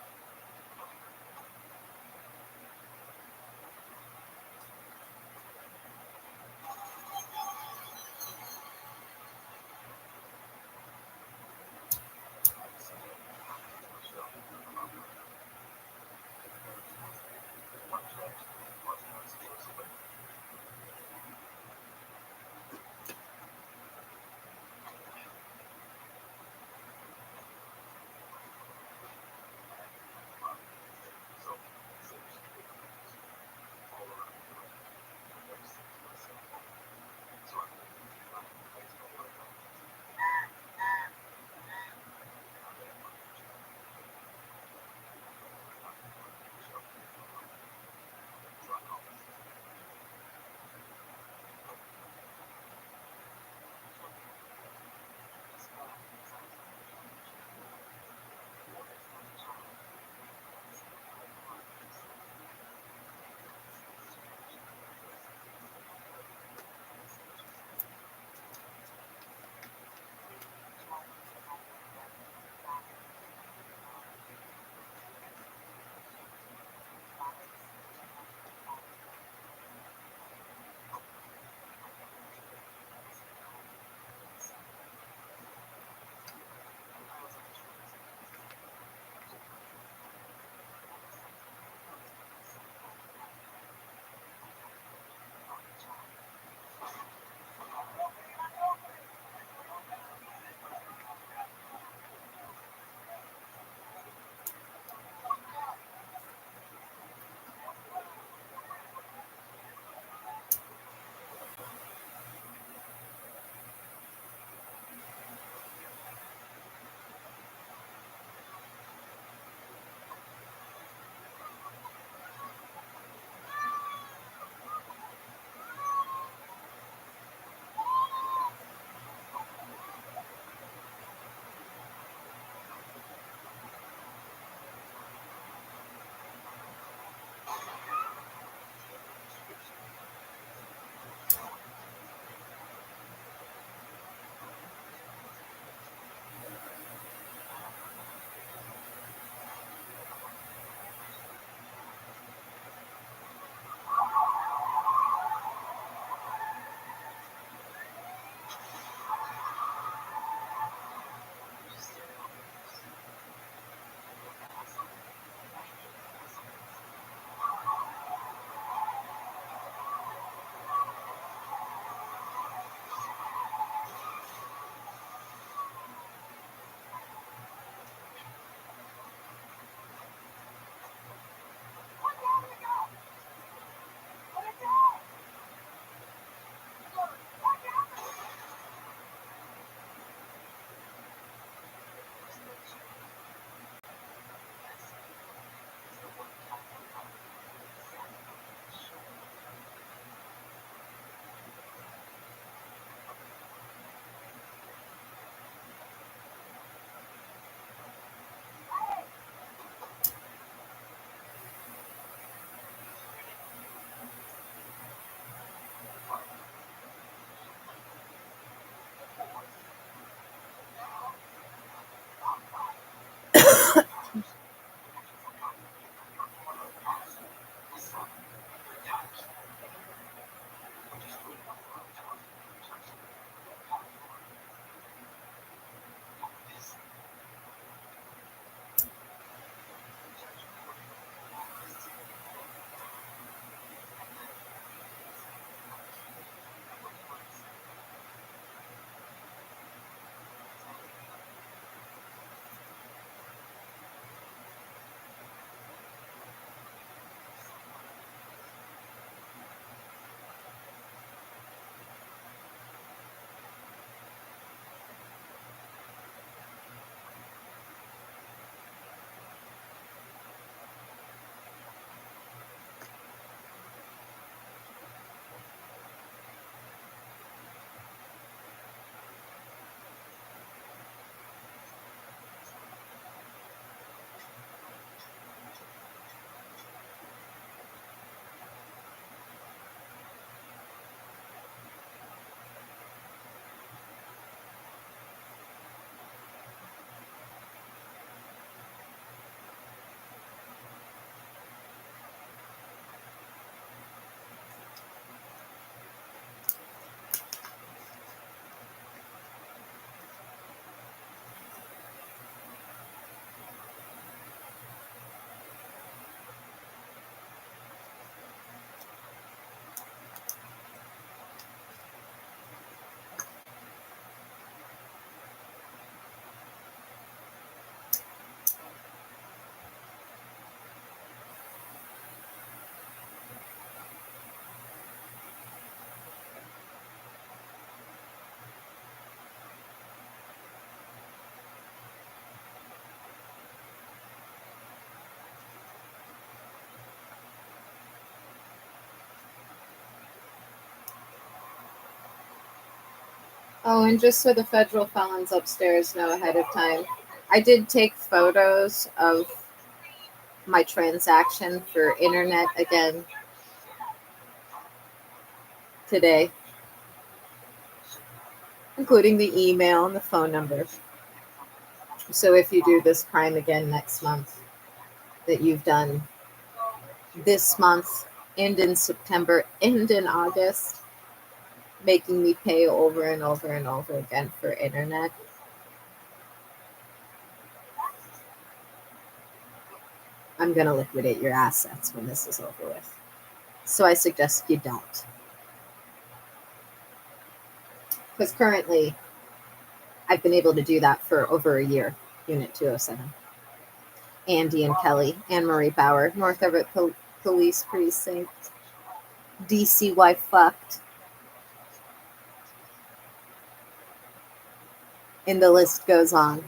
Oh, and just so the federal felons upstairs know ahead of time, I did take photos of my transaction for internet again today, including the email and the phone number. So if you do this crime again next month that you've done this month and in September and in August, making me pay over and over and over again for internet, I'm going to liquidate your assets when this is over with. So I suggest you don't. Because currently, I've been able to do that for over a year, Unit 207. Andy and Kelly, Anne Marie Bauer, North Everett Police Precinct, DCY fucked. And the list goes on.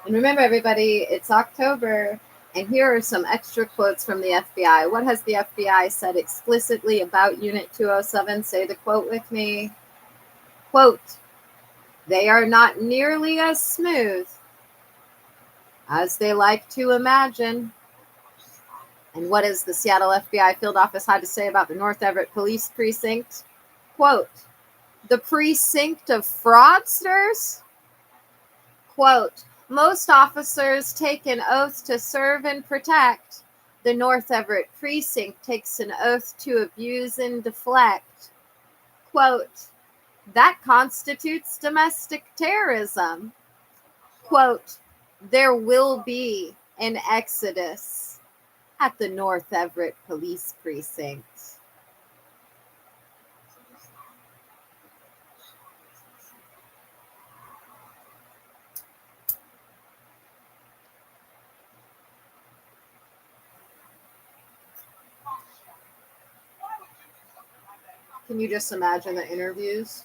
And remember, everybody, it's October, and here are some extra quotes from the FBI. What has the FBI said explicitly about Unit 207? Say the quote with me. Quote, "They are not nearly as smooth as they like to imagine." And what has the Seattle FBI field office had to say about the North Everett Police Precinct? Quote, "The precinct of fraudsters?" Quote, "Most officers take an oath to serve and protect. The North Everett Precinct takes an oath to abuse and deflect." Quote, "That constitutes domestic terrorism." Quote, "There will be an exodus at the North Everett Police Precinct." Can you just imagine the interviews?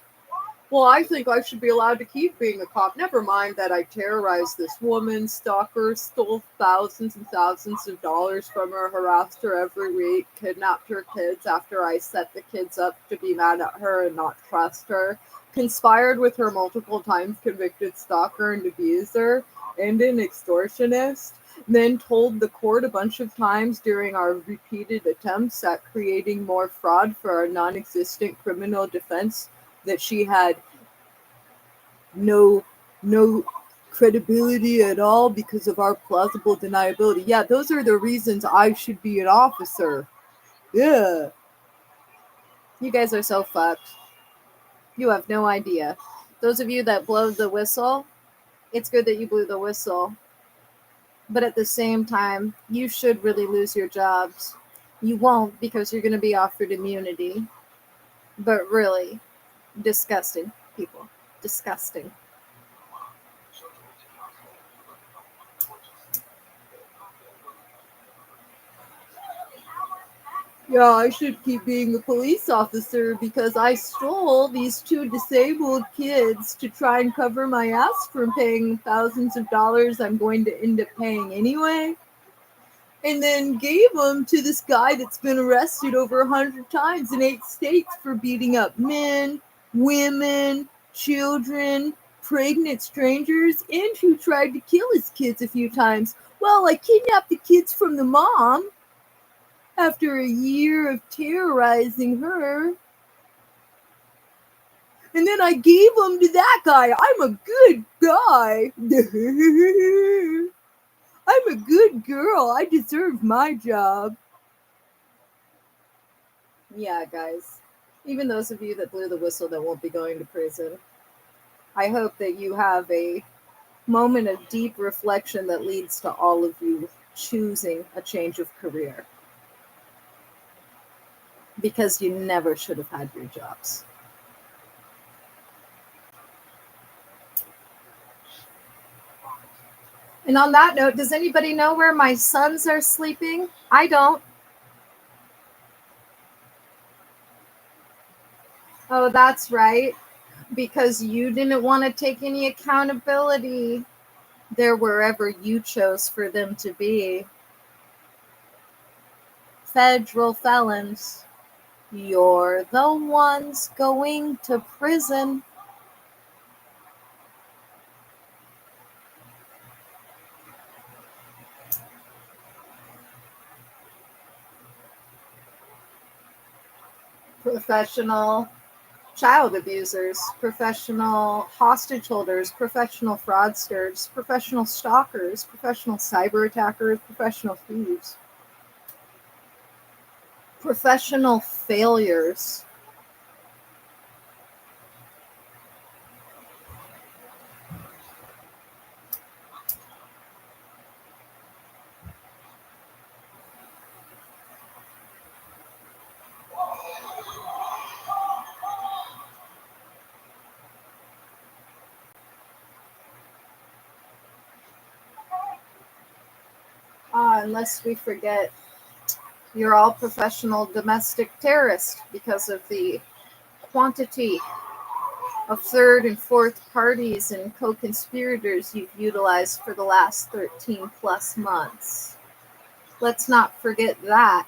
Well, I think I should be allowed to keep being a cop. Never mind that I terrorized this woman, stalked her, stole thousands and thousands of dollars from her, harassed her every week, kidnapped her kids after I set the kids up to be mad at her and not trust her, conspired with her multiple times, convicted stalker and abuser, and an extortionist, then told the court a bunch of times during our repeated attempts at creating more fraud for our non-existent criminal defense that she had no credibility at all because of our plausible deniability. Yeah, those are the reasons I should be an officer. Yeah. You guys are so fucked. You have no idea. Those of you that blow the whistle, it's good that you blew the whistle. But at the same time, you should really lose your jobs. You won't because you're going to be offered immunity. But really, disgusting people. Disgusting. Yeah, I should keep being a police officer because I stole these two disabled kids to try and cover my ass from paying thousands of dollars I'm going to end up paying anyway. And then gave them to this guy that's been arrested over 100 times in 8 states for beating up men, women, children, pregnant strangers, and who tried to kill his kids a few times. Well, I kidnapped the kids from the mom after a year of terrorizing her. And then I gave them to that guy. I'm a good guy. I'm a good girl. I deserve my job. Yeah, guys. Even those of you that blew the whistle that won't be going to prison, I hope that you have a moment of deep reflection that leads to all of you choosing a change of career. Because you never should have had your jobs. And on that note, does anybody know where my sons are sleeping? I don't. Oh, that's right. Because you didn't want to take any accountability. They're wherever you chose for them to be. federal felons. You're the ones going to prison. Professional child abusers, professional hostage holders, professional fraudsters, professional stalkers, professional cyber attackers, professional thieves, professional failures. Unless we forget, you're all professional domestic terrorists because of the quantity of third and fourth parties and co-conspirators you've utilized for the last 13 plus months. Let's not forget that.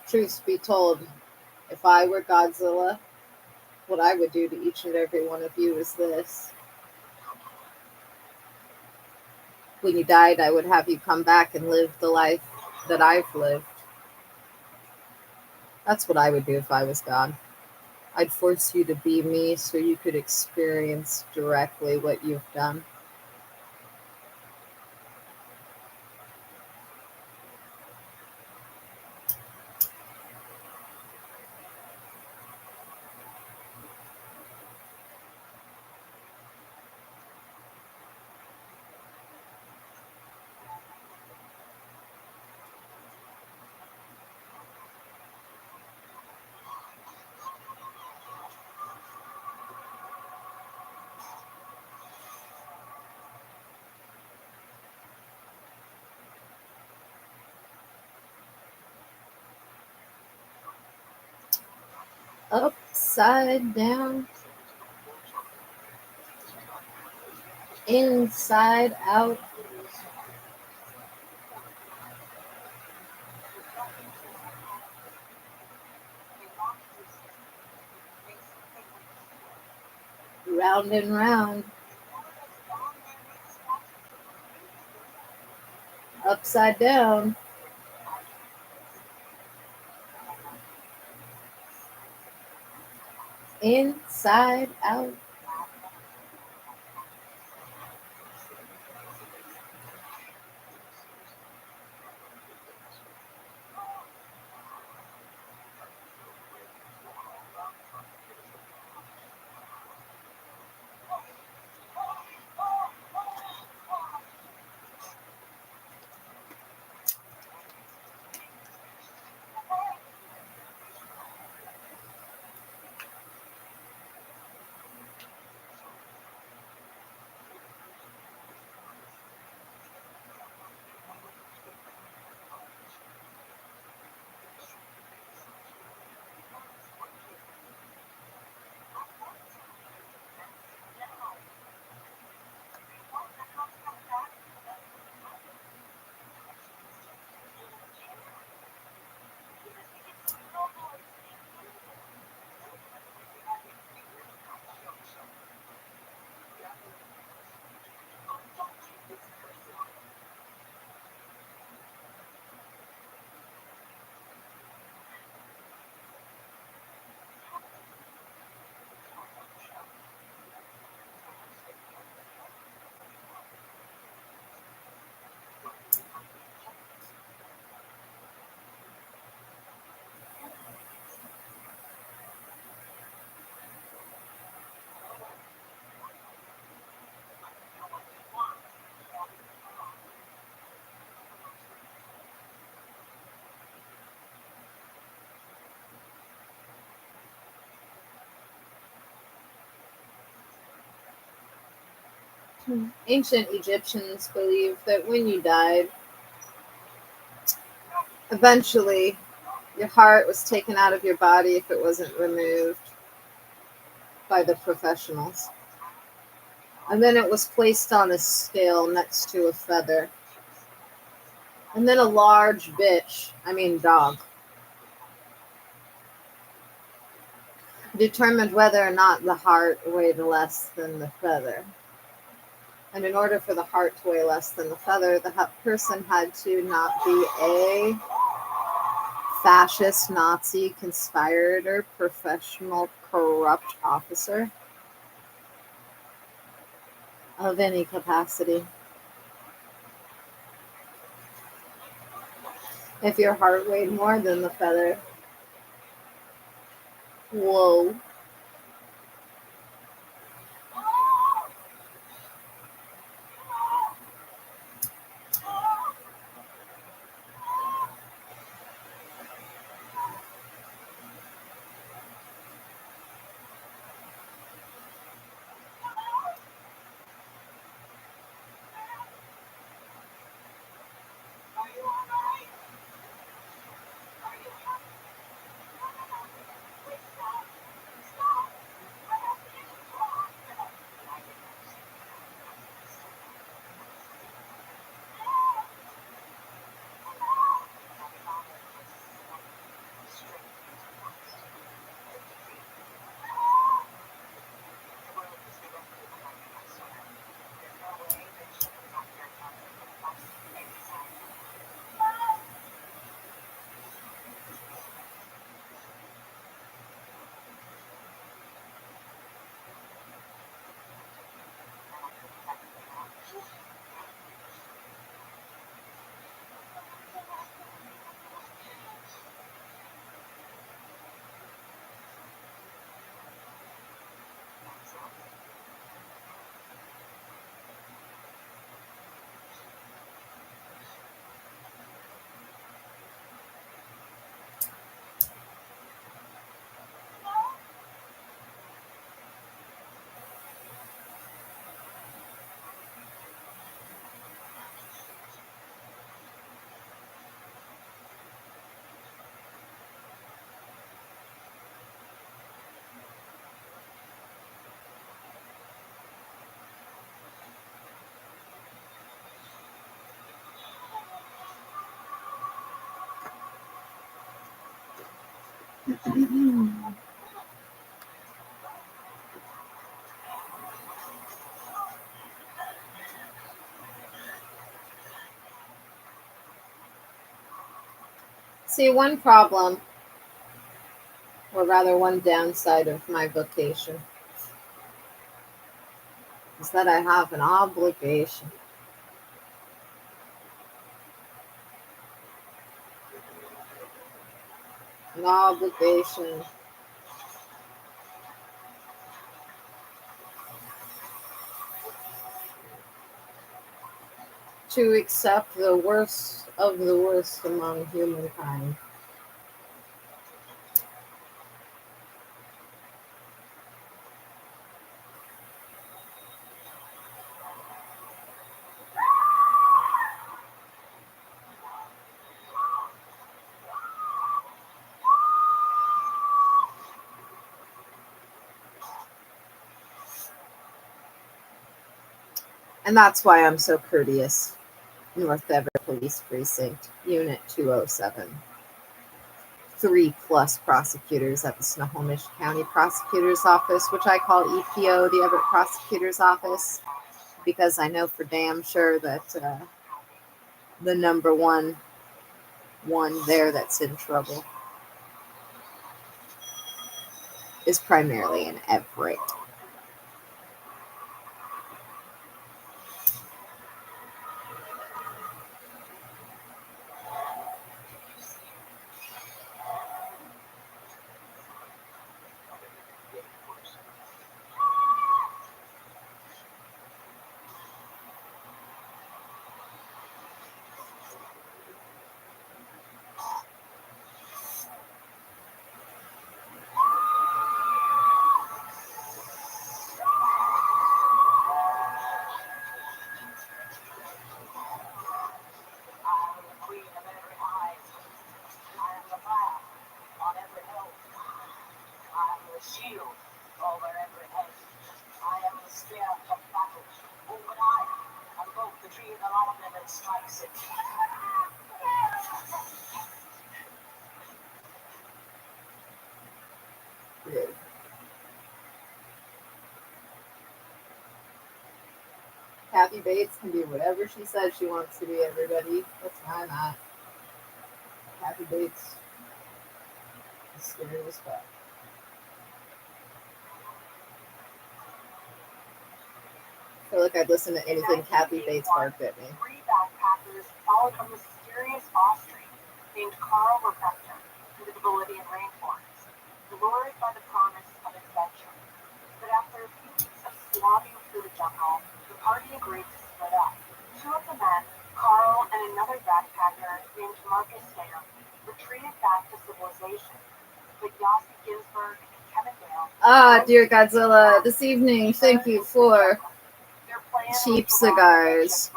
Truth be told, if I were Godzilla, what I would do to each and every one of you is this. When you died, I would have you come back and live the life that I've lived. That's what I would do if I was God. I'd force you to be me so you could experience directly what you've done. Upside down, inside out. Round and round, upside down, inside out. Ancient Egyptians believed that when you died, eventually your heart was taken out of your body if it wasn't removed by the professionals. And then it was placed on a scale next to a feather. And then a large dog, determined whether or not the heart weighed less than the feather. And in order for the heart to weigh less than the feather, the person had to not be a fascist, Nazi, conspirator, professional, corrupt officer of any capacity. If your heart weighed more than the feather, whoa. See, one problem, or rather one downside of my vocation, is that I have an obligation to accept the worst of the worst among humankind. And that's why I'm so courteous. North Everett Police Precinct, Unit 207. 3+ prosecutors at the Snohomish County Prosecutor's Office, which I call EPO, the Everett Prosecutor's Office, because I know for damn sure that the number one there that's in trouble is primarily in Everett. Weird. Kathy Bates can be whatever she says she wants to be, everybody. That's why I'm at. Kathy Bates is scary as fuck. I feel like I'd listen to anything Kathy Bates barked at me. Three backpackers followed a mysterious Austrian named Carl Rebecca into the Bolivian rainforest, lured by the promise of adventure. But after a few weeks of slogging through the jungle, the party agreed to split up. Two of the men, Carl and another backpacker named Marcus Sam, retreated back to civilization. But Yossi Ginsburg and Kevin Dale... Dear Godzilla, this evening, thank you for cheap cigars.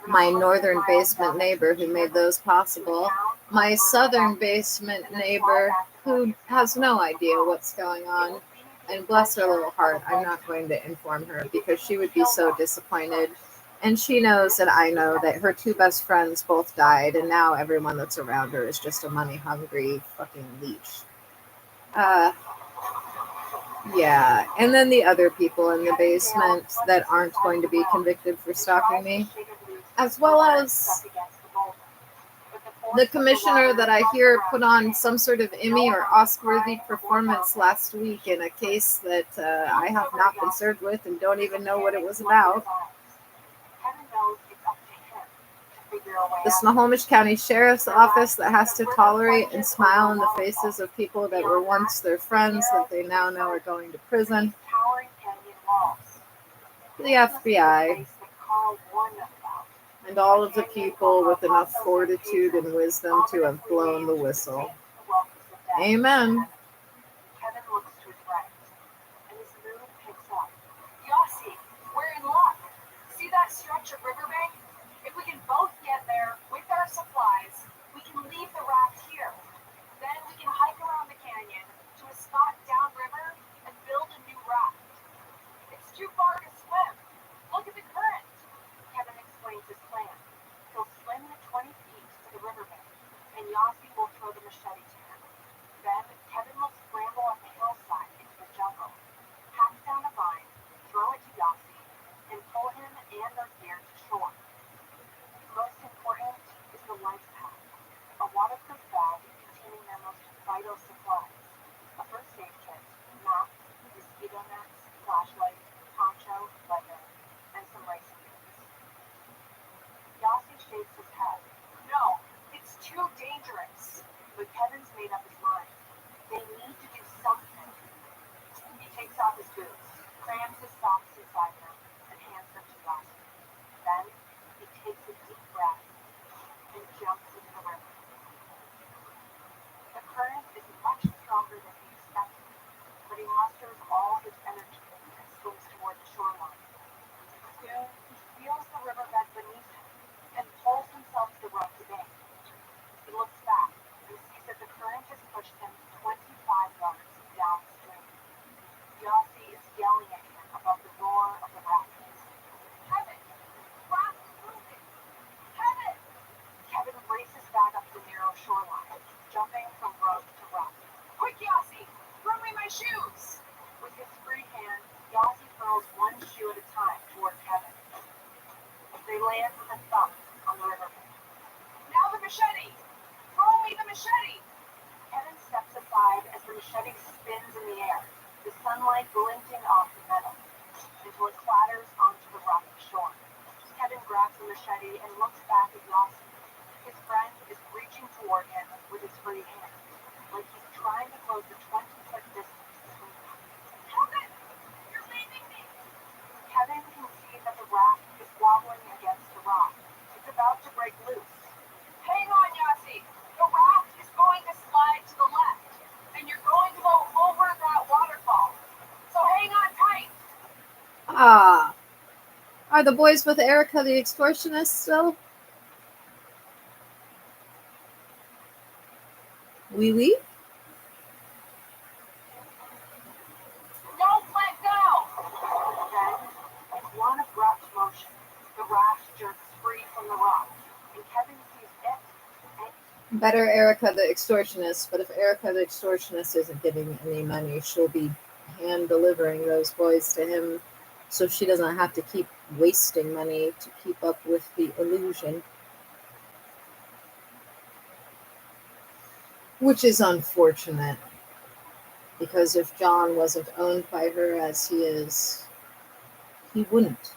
My northern basement neighbor who made those possible. My southern basement neighbor who has no idea what's going on. And bless her little heart, I'm not going to inform her because she would be so disappointed. And she knows that I know that her two best friends both died, and now everyone that's around her is just a money-hungry fucking leech. Yeah, and then the other people in the basement that aren't going to be convicted for stalking me, as well as the commissioner that I hear put on some sort of Emmy or Oscar-worthy performance last week in a case that I have not been served with and don't even know what it was about. The Snohomish County Sheriff's Office that has to tolerate and smile in the faces of people that were once their friends that they now know are going to prison. The FBI. And all of the people with enough fortitude and wisdom to have blown the whistle. Amen. Kevin looks to his right, and his mood picks up. Yossi, we're in luck. See that stretch of riverbank? If we can both get there with our supplies, we can leave the raft here. Then we can hike around the canyon to a spot downriver and build a new raft. It's too far to swim. Look at the current. Kevin explains his plan. He'll swim the 20 feet to the riverbank, and Yossi will throw the machete to him. Then Kevin will scramble up the hillside into the jungle, hack down a vine, throw it to Yossi, and pull him and their gear to shore. Most important is the life pack, a waterproof bag containing their most vital supplies, a first aid kit, map, mosquito nets, flashlight, poncho, leather, and some racing boots. Yossi shakes his head. No, it's too dangerous. But Kevin's made up his mind. They need to do something. He takes off his boots, crams his socks inside them, and hands them to Yossi. Then he takes a deep breath and jumps into the river. The current is much stronger than he expected, but he musters all his energy and swims toward the shoreline. Soon he feels the riverbed beneath him and pulls himself to the rocky bank. He looks back and sees that the current has pushed him 25 yards downstream. Yossi is yelling at him above the roar of the rapids. Kevin! Raft is moving! Kevin! Kevin races back up the narrow shoreline, jumping from rock to rock. Quick, Yossi! Throw me my shoes! With his free hand, Yossi throws one shoe at a time toward Kevin. They land with a thump on the riverbank. Now the machete! Throw me the machete! Kevin steps aside as the machete spins in the air, the sunlight glinting off the metal, until it clatters onto the rocky shore. Kevin grabs the machete and looks back at Yossi. His friend is reaching toward him with his free hand, like he's trying to close the 20-foot distance between them. Kevin! You're leaving me! Kevin can see that the raft is wobbling against the rock. It's about to break loose. Hang on, Yossi! The raft is going to slide to the left, and you're going to go over that waterfall. So hang on tight. Are the boys with Erica the extortionist still? Oui, oui. Don't let go! Then, in one abrupt motion, the raft jerks free from the rock, and Kevin sees it. And Better Erica the extortionist, but if Erica the extortionist isn't getting any money, she'll be hand delivering those boys to him so she doesn't have to keep wasting money to keep up with the illusion. Which is unfortunate, because if John wasn't owned by her as he is, he wouldn't.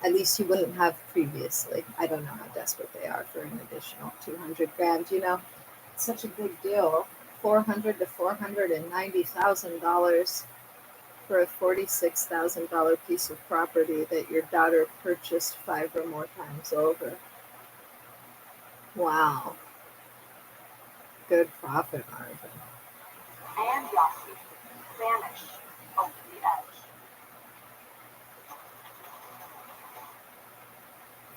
At least he wouldn't have previously. I don't know how desperate they are for an additional 200 grand. You know, it's such a big deal. $400,000 to $490,000 for a $46,000 piece of property that your daughter purchased 5 or more times over. Wow. Good profit margin. and Yossi vanish over the edge.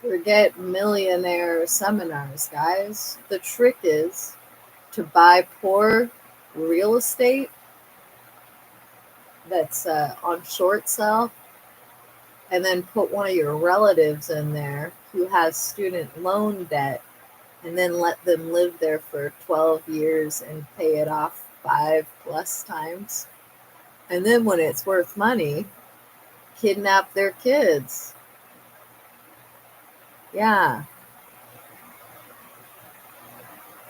Forget millionaire seminars, guys. The trick is to buy poor real estate that's on short sale, and then put one of your relatives in there who has student loan debt, and then let them live there for 12 years and pay it off 5+ times. And then when it's worth money, kidnap their kids. Yeah.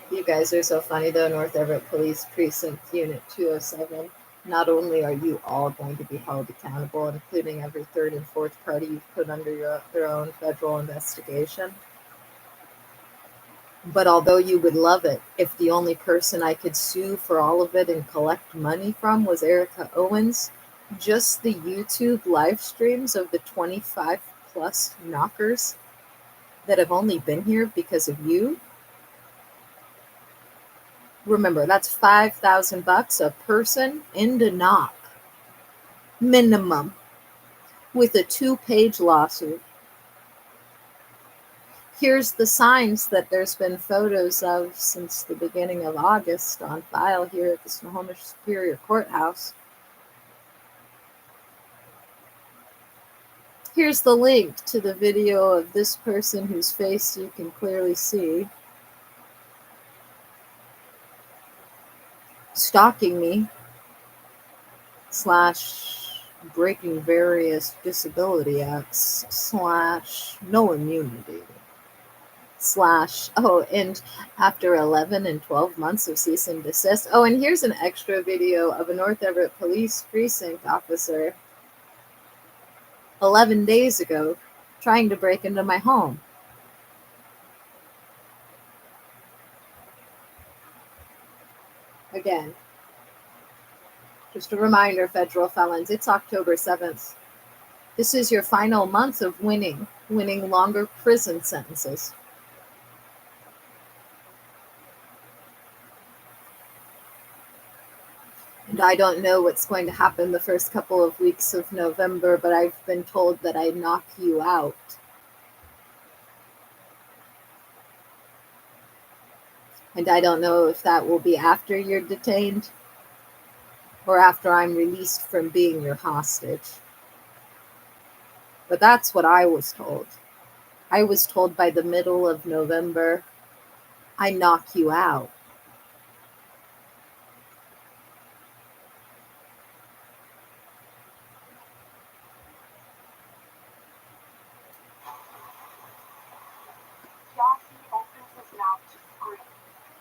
You guys are so funny though, North Everett Police Precinct Unit 207. Not only are you all going to be held accountable, including every third and fourth party you've put under their own federal investigation, but although you would love it if the only person I could sue for all of it and collect money from was Erica Owens, just the YouTube live streams of the 25 plus knockers that have only been here because of you. Remember, that's $5,000 a person in to knock, minimum, with a 2-page lawsuit. Here's the signs that there's been photos of since the beginning of August on file here at the Snohomish Superior Courthouse. Here's the link to the video of this person whose face you can clearly see stalking me / breaking various disability acts / no immunity / and after 11 and 12 months of cease and desist. Oh, and here's an extra video of a North Everett Police Precinct officer 11 days ago trying to break into my home. Again, just a reminder, federal felons, it's October 7th. This is your final month of winning longer prison sentences. And I don't know what's going to happen the first couple of weeks of November, but I've been told that I knock you out. And I don't know if that will be after you're detained or after I'm released from being your hostage. But that's what I was told. I was told by the middle of November, I knock you out. Yossi opens his mouth to scream,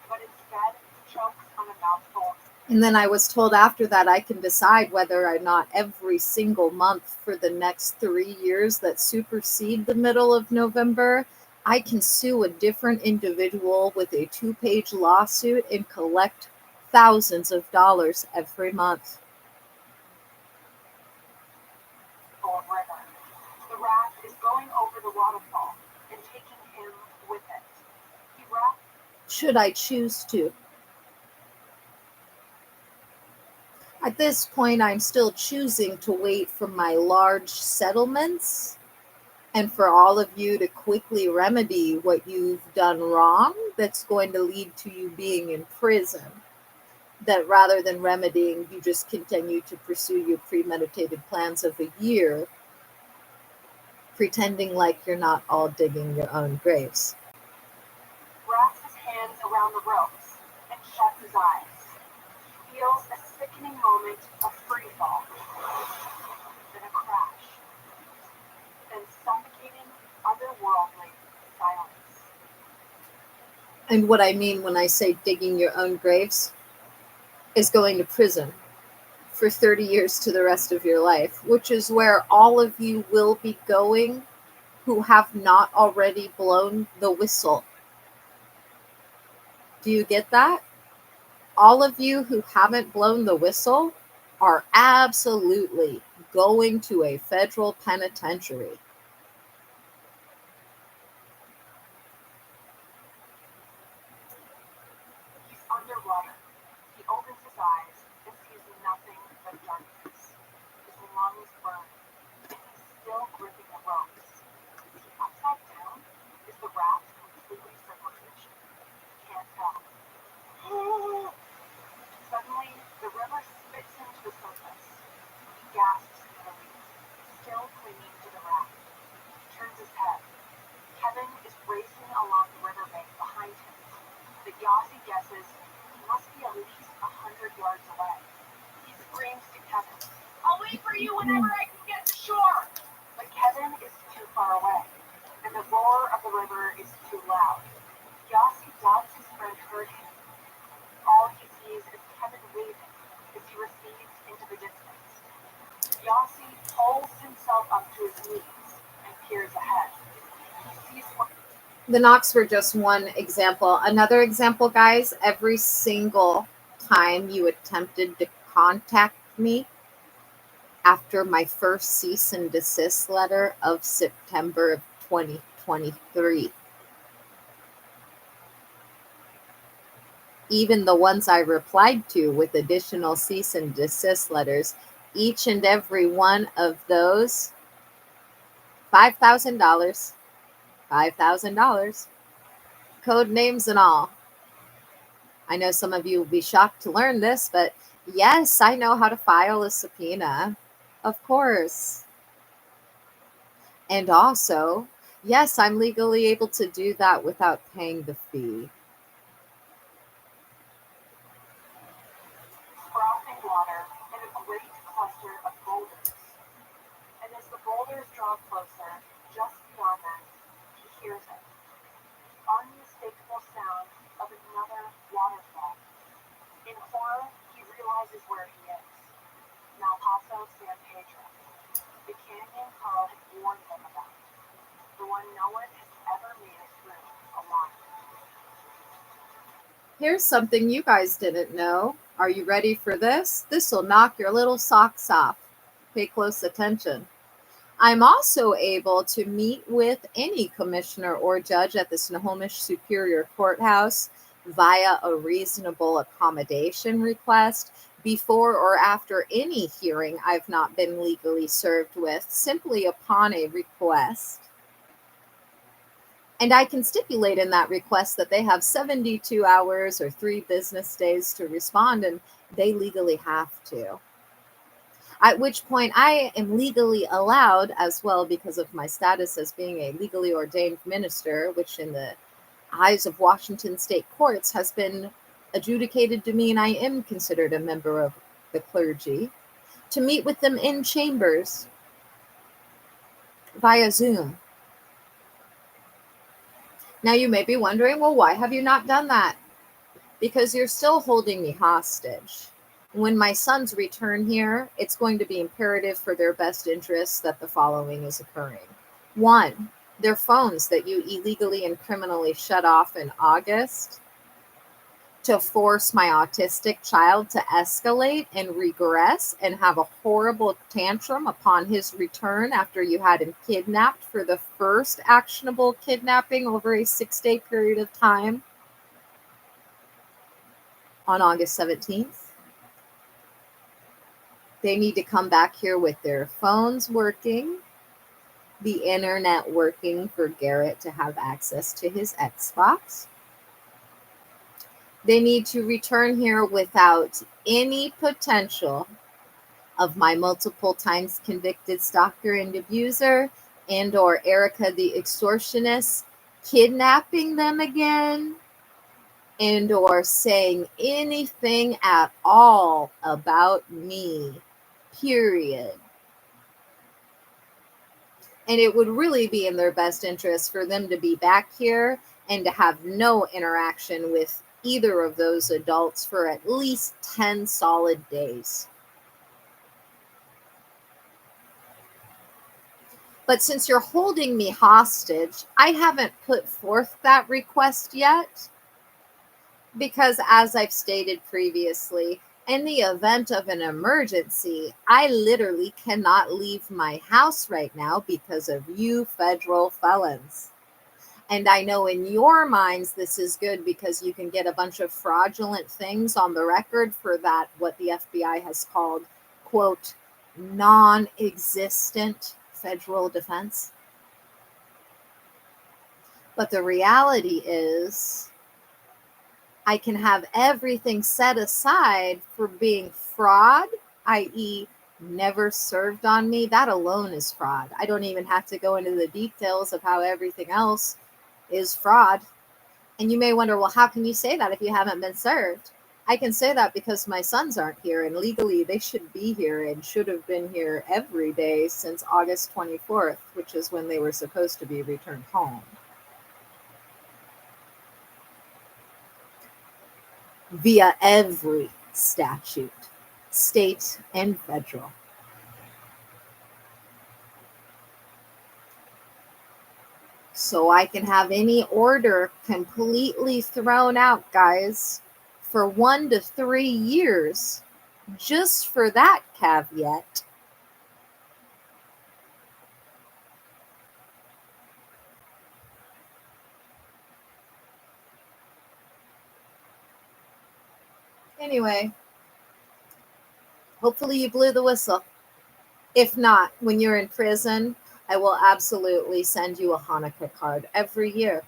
but instead chokes on a mouthful. And then I was told after that I can decide whether or not every single month for the next 3 years that supersede the middle of November, I can sue a different individual with a 2-page lawsuit and collect thousands of dollars every month. River. The raft is going over the waterfall and taking him with it. He wraps. Should I choose to? At this point, I'm still choosing to wait for my large settlements and for all of you to quickly remedy what you've done wrong that's going to lead to you being in prison. That rather than remedying, you just continue to pursue your premeditated plans of a year pretending like you're not all digging your own graves. Wraps his hands around the ropes and shuts his eyes. Feels a sickening moment of free fall, then a crash, then suffocating, otherworldly silence. And what I mean when I say digging your own graves is going to prison for 30 years to the rest of your life, which is where all of you will be going who have not already blown the whistle. Do you get that? All of you who haven't blown the whistle are absolutely going to a federal penitentiary. He's underwater. He opens his eyes and sees nothing but darkness. His lungs burn, and he's still gripping the ropes. Is he upside down? Is the raft completely submerged? He can't tell. Suddenly, the river spits him to the surface. He gasps in relief, still clinging to the raft. He turns his head. Kevin is racing along the riverbank behind him. But Yossi guesses he must be at least 100 yards away. He screams to Kevin, "I'll wait for you whenever I can get to shore!" But Kevin is too far away, and the roar of the river is too loud. Yossi doubts his friend heard him. All he sees is Kevin waving as he recedes into the distance. Yossi pulls himself up to his knees and peers ahead. He sees what The knocks were just one example. Another example, guys, every single time you attempted to contact me after my first cease and desist letter of September of 2023, even the ones I replied to with additional cease and desist letters, each and every one of those, $5,000, $5,000, code names and all. I know some of you will be shocked to learn this, but yes, I know how to file a subpoena. Of course. And also, yes, I'm legally able to do that without paying the fee. frothing water and a great cluster of boulders. And as the boulders draw closer, just beyond them, he hears it. The unmistakable sound of another waterfall. In horror, he realizes where he is. Malpaso, San Pedro. The canyon Carl had warned them about. The one no one has ever made it through alive. Here's something you guys didn't know. Are you ready for this? This will knock your little socks off. Pay close attention. I'm also able to meet with any commissioner or judge at the Snohomish Superior Courthouse via a reasonable accommodation request before or after any hearing I've not been legally served with, simply upon a request. And I can stipulate in that request that they have 72 hours or 3 business days to respond, and they legally have to. At which point I am legally allowed as well, because of my status as being a legally ordained minister, which in the eyes of Washington state courts has been adjudicated to mean I am considered a member of the clergy, to meet with them in chambers via Zoom. Now you may be wondering, well, why have you not done that? Because you're still holding me hostage. When my sons return here, it's going to be imperative for their best interests that the following is occurring. 1, their phones that you illegally and criminally shut off in August to force my autistic child to escalate and regress and have a horrible tantrum upon his return after you had him kidnapped for the first actionable kidnapping over a 6-day period of time on August 17th. They need to come back here with their phones working, the internet working for Garrett to have access to his Xbox. They need to return here without any potential of my multiple times convicted stalker and abuser and or Erica the extortionist kidnapping them again, and or saying anything at all about me, period. And it would really be in their best interest for them to be back here and to have no interaction with either of those adults for at least 10 solid days. But since you're holding me hostage, I haven't put forth that request yet because, as I've stated previously, in the event of an emergency, I literally cannot leave my house right now because of you federal felons. And I know in your minds this is good because you can get a bunch of fraudulent things on the record for that, what the FBI has called, quote, non-existent federal defense. But the reality is, I can have everything set aside for being fraud, i.e., never served on me. That alone is fraud. I don't even have to go into the details of how everything else is fraud. And you may wonder, well, how can you say that if you haven't been served? I can say that because my sons aren't here, and legally they should be here and should have been here every day since August 24th, which is when they were supposed to be returned home. Via every statute, state and federal. So I can have any order completely thrown out, guys, for 1 to 3 years, just for that caveat. Anyway, hopefully you blew the whistle. If not, when you're in prison, I will absolutely send you a Hanukkah card every year.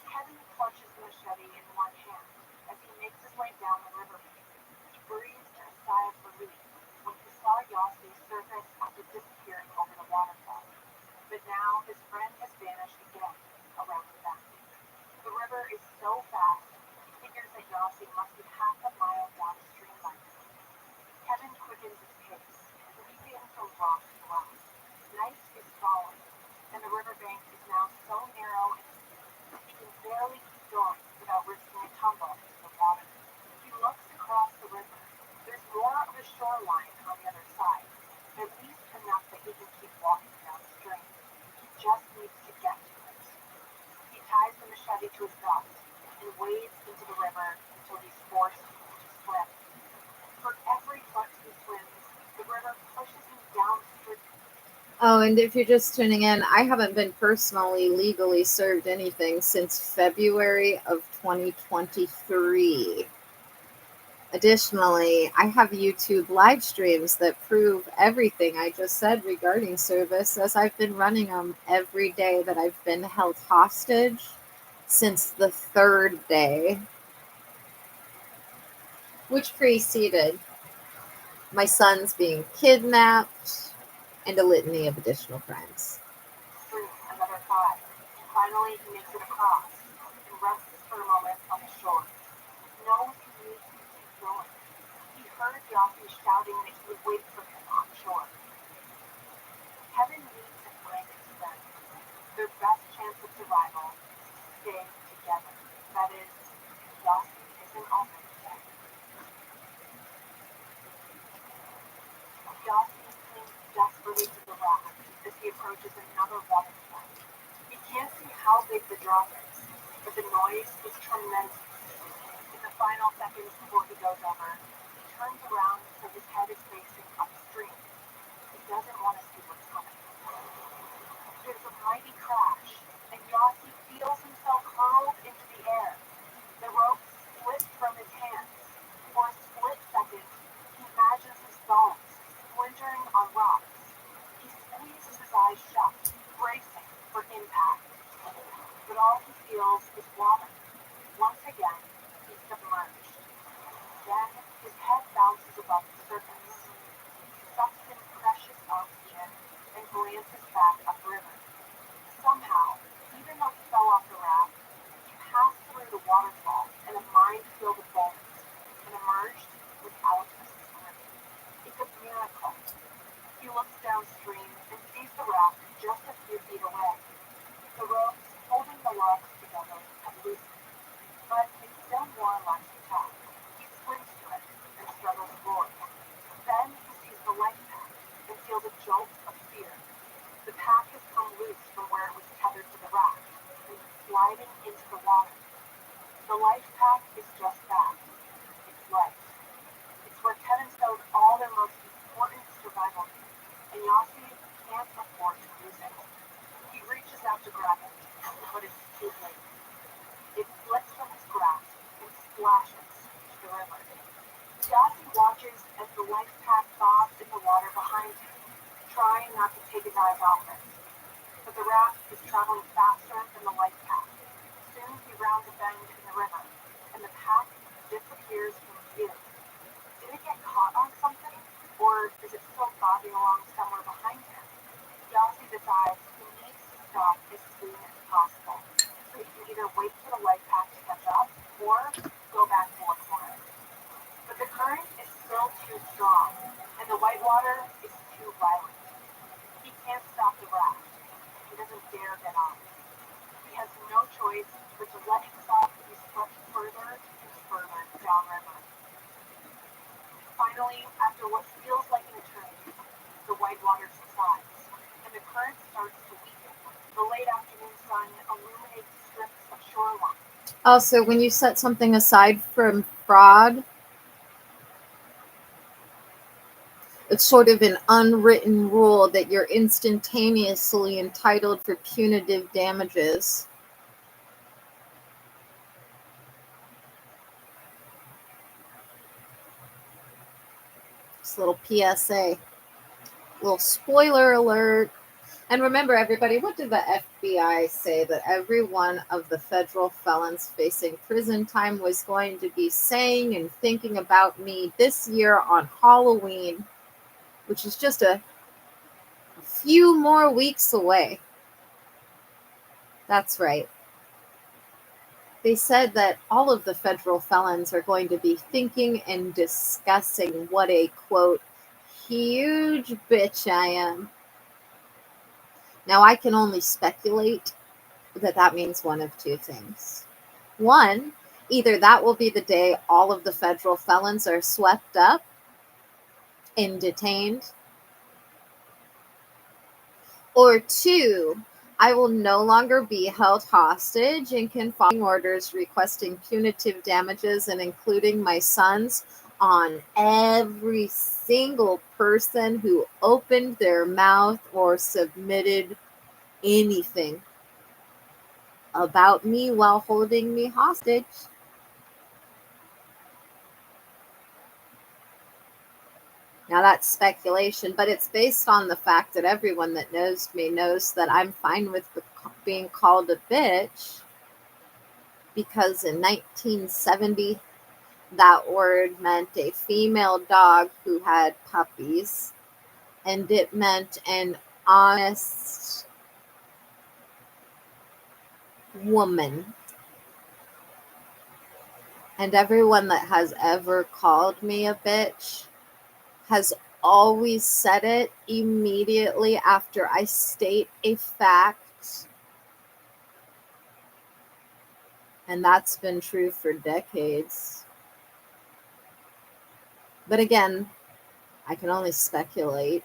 Kevin clutches the machete in one hand as he makes his way down the river. He breathed a sigh of relief when he saw Yossi surface after disappearing over the waterfall. But now his friend has vanished again around the bend. The river is so fast, he figures that Yossi must be half a mile downstream by now. Kevin quickens his pace, leaping from rock to rock. Night is falling, and the riverbank is now so narrow and steep he can barely keep going without risking a tumble into the water. He looks across the river. There's more of a shoreline on the other side, at least enough that he can keep walking downstream. He just needs to get to it. He ties the machete to his belt and wades into the river until he's forced to swim. For every foot he swims, the river pushes him downstream. Oh, and if you're just tuning in, I haven't been personally legally served anything since February of 2023. Additionally, I have YouTube live streams that prove everything I just said regarding service, as I've been running them every day that I've been held hostage since the third day, which preceded my sons being kidnapped and a litany of additional crimes. Another 5. Finally, he makes it across and rests for a moment on the shore. He knows he needs to keep going. He heard Yossi shouting that he would wait for him on shore. Kevin needs to find his friends. Their best chance of survival is to stay together. That is, if Yossi isn't already dead. Yossi clings desperately to the rock as he approaches another waterfall. He can't see how big the drop is, but the noise is tremendous. In the final seconds before he goes over, he turns around so his head is facing upstream. He doesn't want to see what's coming. There's a mighty crash, and Yossi feels himself hurled into the air. The rope slips from his hands. For a split second, he imagines his bones splintering on rocks. He squeezes his eyes shut, bracing for impact. But all he feels is water. Once again, he's submerged. Then his looks downstream and sees the raft just a few feet away. The ropes holding the logs together have loosened, but it's still more or less intact. He swims to it and struggles forward. Then he sees the life pack and feels a jolt of fear. The pack has come loose from where it was tethered to the raft and is sliding into the water. The life pack is just that. It's life. It's where Kevin stowed all their most important survival needs, and Yossi can't afford to lose it. He reaches out to grab it, but it's too late. It slips from his grasp and splashes to the river. Yossi watches as the life pack bobs in the water behind him, trying not to take his eyes off it. But the raft is traveling faster than the life pack. Soon he rounds a bend in the river, and the pack disappears from view. Did it get caught on something, or is it still bobbing along somewhere behind him? Yossi decides he needs to stop as soon as possible, so he can either wait for the life pack to catch up, or go back to look for it. But the current is still too strong, and the whitewater is too violent. He can't stop the raft. He doesn't dare get on. He has no choice but to let himself be swept further and further downriver. Finally, after what feels like an eternity, the whitewater subsides, and the current starts to weaken. The late afternoon sun illuminates strips of shoreline. Also, when you set something aside from fraud, it's sort of an unwritten rule that you're instantaneously entitled for punitive damages. This little PSA, little spoiler alert. And remember, everybody, what did the FBI say? That every one of the federal felons facing prison time was going to be saying and thinking about me this year on Halloween, which is just a few more weeks away. That's right. They said that all of the federal felons are going to be thinking and discussing what a, quote, huge bitch I am. Now, I can only speculate that means one of two things. One, either that will be the day all of the federal felons are swept up and detained, or two, I will no longer be held hostage and can follow orders requesting punitive damages and including my sons on every single person who opened their mouth or submitted anything about me while holding me hostage. Now that's speculation, but it's based on the fact that everyone that knows me knows that I'm fine with being called a bitch, because in 1970, that word meant a female dog who had puppies, and it meant an honest woman. And everyone that has ever called me a bitch has always said it immediately after I state a fact. And that's been true for decades. But again, I can only speculate.